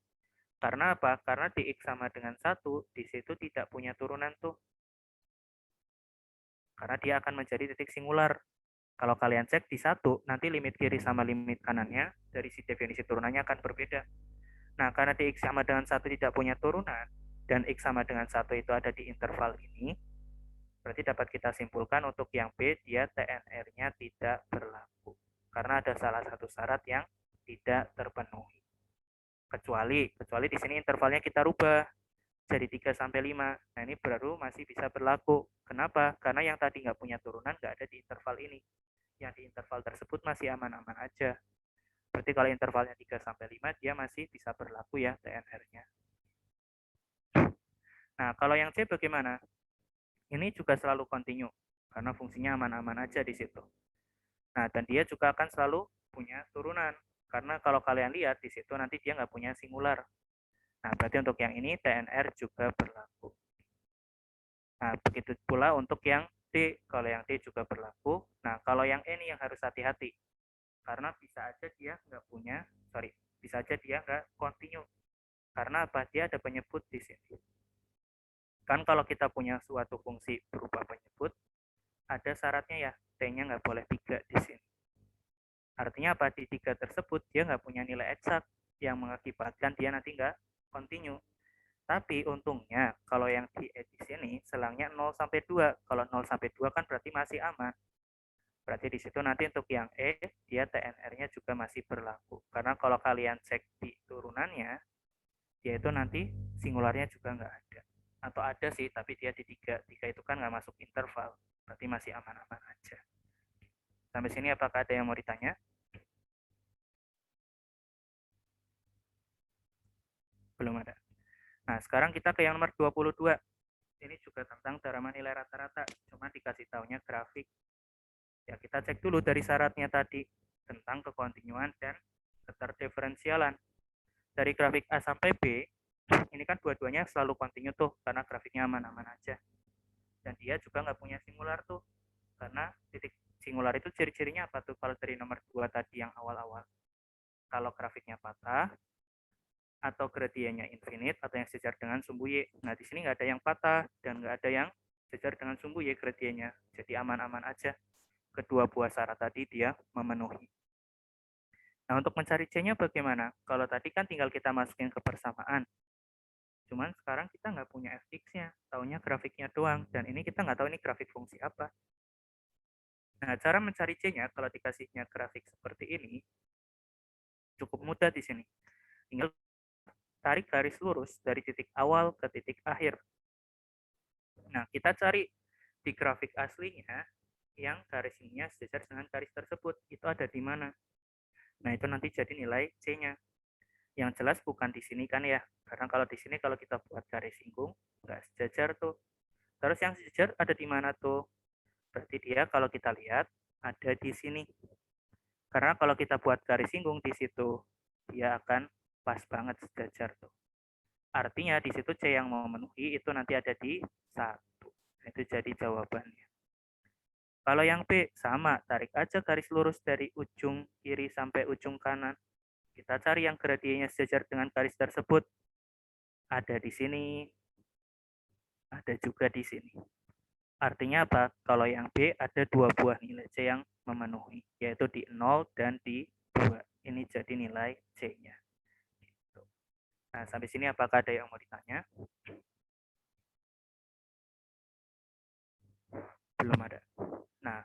Karena apa? Karena dx sama dengan 1, di situ tidak punya turunan tuh. Karena dia akan menjadi titik singular. Kalau kalian cek di 1, nanti limit kiri sama limit kanannya, dari si definisi turunannya akan berbeda. Nah, karena dx sama dengan 1 tidak punya turunan, dan x sama dengan 1 itu ada di interval ini, berarti dapat kita simpulkan untuk yang B, dia TNR-nya tidak berlaku. Karena ada salah satu syarat yang tidak terpenuhi. Kecuali di sini intervalnya kita rubah jadi 3 sampai 5. Nah, ini baru masih bisa berlaku. Kenapa? Karena yang tadi nggak punya turunan nggak ada di interval ini. Yang di interval tersebut masih aman-aman aja. Berarti kalau intervalnya 3 sampai 5 dia masih bisa berlaku ya TNR-nya. Nah, kalau yang C bagaimana? Ini juga selalu kontinu karena fungsinya aman-aman aja di situ. Nah, dan dia juga akan selalu punya turunan. Karena kalau kalian lihat di situ nanti dia nggak punya singular. Nah, berarti untuk yang ini TNR juga berlaku. Nah, begitu pula untuk yang D. Kalau yang D juga berlaku. Nah, kalau yang E ini yang harus hati-hati. Karena bisa aja dia nggak punya, bisa aja dia nggak kontinu. Karena apa? Dia ada penyebut di sini. Kan kalau kita punya suatu fungsi berupa penyebut, ada syaratnya ya, T-nya nggak boleh 3 di sini. Artinya apa? Di 3 tersebut, dia nggak punya nilai eksak yang mengakibatkan dia nanti nggak kontinu. Tapi untungnya, kalau yang di sini, selangnya 0 sampai 2. Kalau 0 sampai 2 kan berarti masih aman. Berarti di situ nanti untuk yang E, dia TNR-nya juga masih berlaku. Karena kalau kalian cek di turunannya, dia itu nanti singularnya juga nggak ada. Atau ada sih, tapi dia di 3. 3 itu kan nggak masuk interval. Berarti masih aman-aman aja. Sampai sini apakah ada yang mau ditanya? Belum ada. Nah, sekarang kita ke yang nomor 22. Ini juga tentang teorema nilai rata-rata. Cuma dikasih taunya grafik. Ya, kita cek dulu dari syaratnya tadi. Tentang kekontinuan dan keterdiferensialan. Dari grafik A sampai B, ini kan dua-duanya selalu kontinu tuh, karena grafiknya aman-aman aja. Dan dia juga nggak punya singular tuh, karena titik singular itu ciri-cirinya apa tuh kalau dari nomor 2 tadi yang awal-awal? Kalau grafiknya patah, atau gradiennya infinite, atau yang sejajar dengan sumbu Y. Nah, di sini nggak ada yang patah, dan nggak ada yang sejajar dengan sumbu Y gradiennya. Jadi aman-aman aja. Kedua buah syarat tadi dia memenuhi. Nah, untuk mencari C-nya bagaimana? Kalau tadi kan tinggal kita masukin ke persamaan. Cuman sekarang kita nggak punya fx-nya, taunya grafiknya doang. Dan ini kita nggak tahu ini grafik fungsi apa. Nah, cara mencari C-nya kalau dikasihnya grafik seperti ini, cukup mudah di sini. Tinggal tarik garis lurus dari titik awal ke titik akhir. Nah, kita cari di grafik aslinya yang garis ininya sejajar dengan garis tersebut. Itu ada di mana? Nah, itu nanti jadi nilai C-nya. Yang jelas bukan di sini kan ya. Karena kalau di sini kalau kita buat garis singgung, nggak sejajar tuh. Terus yang sejajar ada di mana tuh? Berarti dia kalau kita lihat ada di sini. Karena kalau kita buat garis singgung di situ, dia akan pas banget sejajar tuh. Artinya di situ C yang memenuhi itu nanti ada di 1. Itu jadi jawabannya. Kalau yang B sama, tarik aja garis lurus dari ujung kiri sampai ujung kanan. Kita cari yang gradiennya sejajar dengan garis tersebut. Ada di sini, ada juga di sini. Artinya apa? Kalau yang B ada 2 buah nilai C yang memenuhi, yaitu di 0 dan di 2. Ini jadi nilai C-nya. Gitu. Nah, sampai sini apakah ada yang mau ditanya? Belum ada. Nah,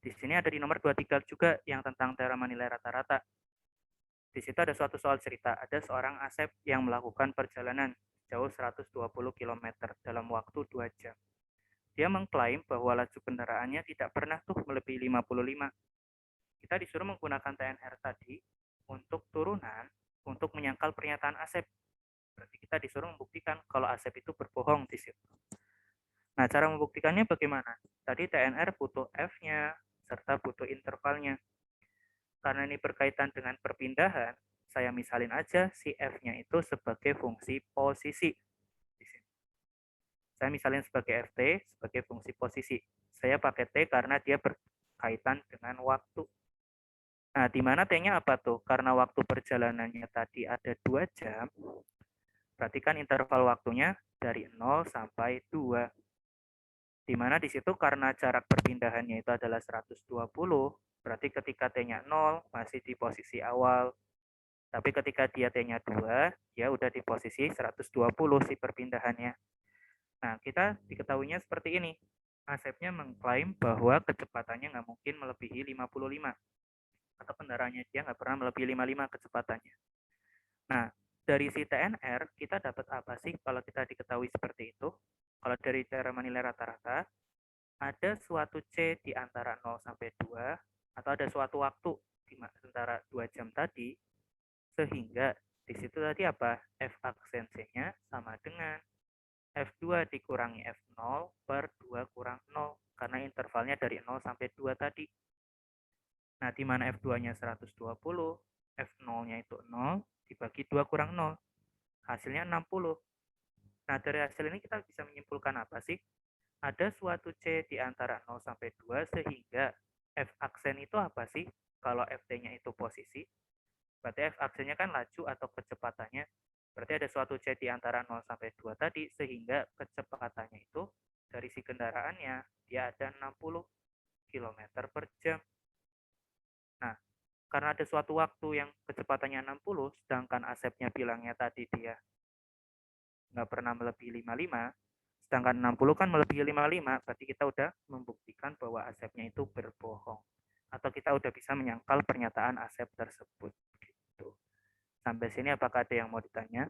di sini ada di nomor 23 juga yang tentang teorema nilai rata-rata. Di situ ada suatu soal cerita, ada seorang Asep yang melakukan perjalanan jauh 120 km dalam waktu 2 jam. Dia mengklaim bahwa laju kendaraannya tidak pernah melebihi 55. Kita disuruh menggunakan TNR tadi untuk turunan untuk menyangkal pernyataan Asep. Berarti kita disuruh membuktikan kalau Asep itu berbohong di situ. Nah, cara membuktikannya bagaimana? Tadi TNR butuh F-nya serta butuh intervalnya. Karena ini berkaitan dengan perpindahan, saya misalin aja si F-nya itu sebagai fungsi posisi. Saya misalin sebagai FT, sebagai fungsi posisi. Saya pakai T karena dia berkaitan dengan waktu. Nah, di mana T-nya apa tuh? Karena waktu perjalanannya tadi ada 2 jam, berarti kan interval waktunya dari 0 sampai 2. Di mana di situ karena jarak perpindahannya itu adalah 120, berarti ketika T-nya 0 masih di posisi awal. Tapi ketika dia T-nya 2, dia udah di posisi 120 si perpindahannya. Nah, kita diketahuinya seperti ini. Asepnya mengklaim bahwa kecepatannya nggak mungkin melebihi 55. Atau kendaraannya dia nggak pernah melebihi 55 kecepatannya. Nah, dari si TNR, kita dapat apa sih kalau kita diketahui seperti itu? Kalau dari teorema nilai rata-rata, ada suatu C di antara 0 sampai 2, atau ada suatu waktu di antara 2 jam tadi, sehingga di situ tadi apa? F aksen C-nya sama dengan F2 dikurangi F0 per 2 kurang 0, karena intervalnya dari 0 sampai 2 tadi. Nah, di mana F2-nya 120, F0-nya itu 0, dibagi 2 kurang 0, hasilnya 60. Nah, dari hasil ini kita bisa menyimpulkan apa sih? Ada suatu C di antara 0 sampai 2, sehingga F aksen itu apa sih? Kalau FT-nya itu posisi, berarti F aksennya kan laju atau kecepatannya. Berarti ada suatu C di antara 0 sampai 2 tadi, sehingga kecepatannya itu dari si kendaraannya, dia ada 60 km per jam. Nah, karena ada suatu waktu yang kecepatannya 60, sedangkan Asepnya bilangnya tadi dia nggak pernah melebihi 55, sedangkan 60 kan melebihi 55, berarti kita udah membuktikan bahwa Asepnya itu berbohong. Atau kita udah bisa menyangkal pernyataan Asep tersebut. Gitu. Sampai sini apakah ada yang mau ditanya?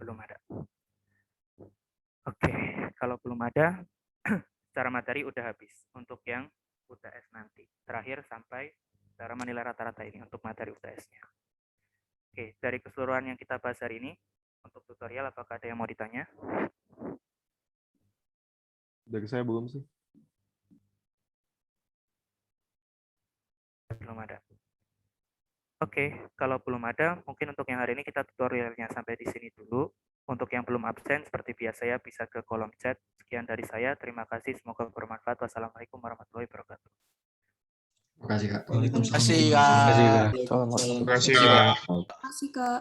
Belum ada. Oke, kalau belum ada, secara materi udah habis untuk yang UTS nanti. Terakhir sampai teorema nilai rata-rata ini untuk materi UTS-nya. Oke, dari keseluruhan yang kita bahas hari ini, untuk tutorial apakah ada yang mau ditanya? Dari saya belum sih. Belum ada. Oke, kalau belum ada, mungkin untuk yang hari ini kita tutorialnya sampai di sini dulu. Untuk yang belum absen, seperti biasa ya, bisa ke kolom chat. Sekian dari saya, terima kasih, semoga bermanfaat. Wassalamualaikum warahmatullahi wabarakatuh. Terima kasih, Kak. Waalaikumsalam. Terima kasih, Kak. Terima kasih, Kak. Terima kasih, Kak. Terima kasih, Kak.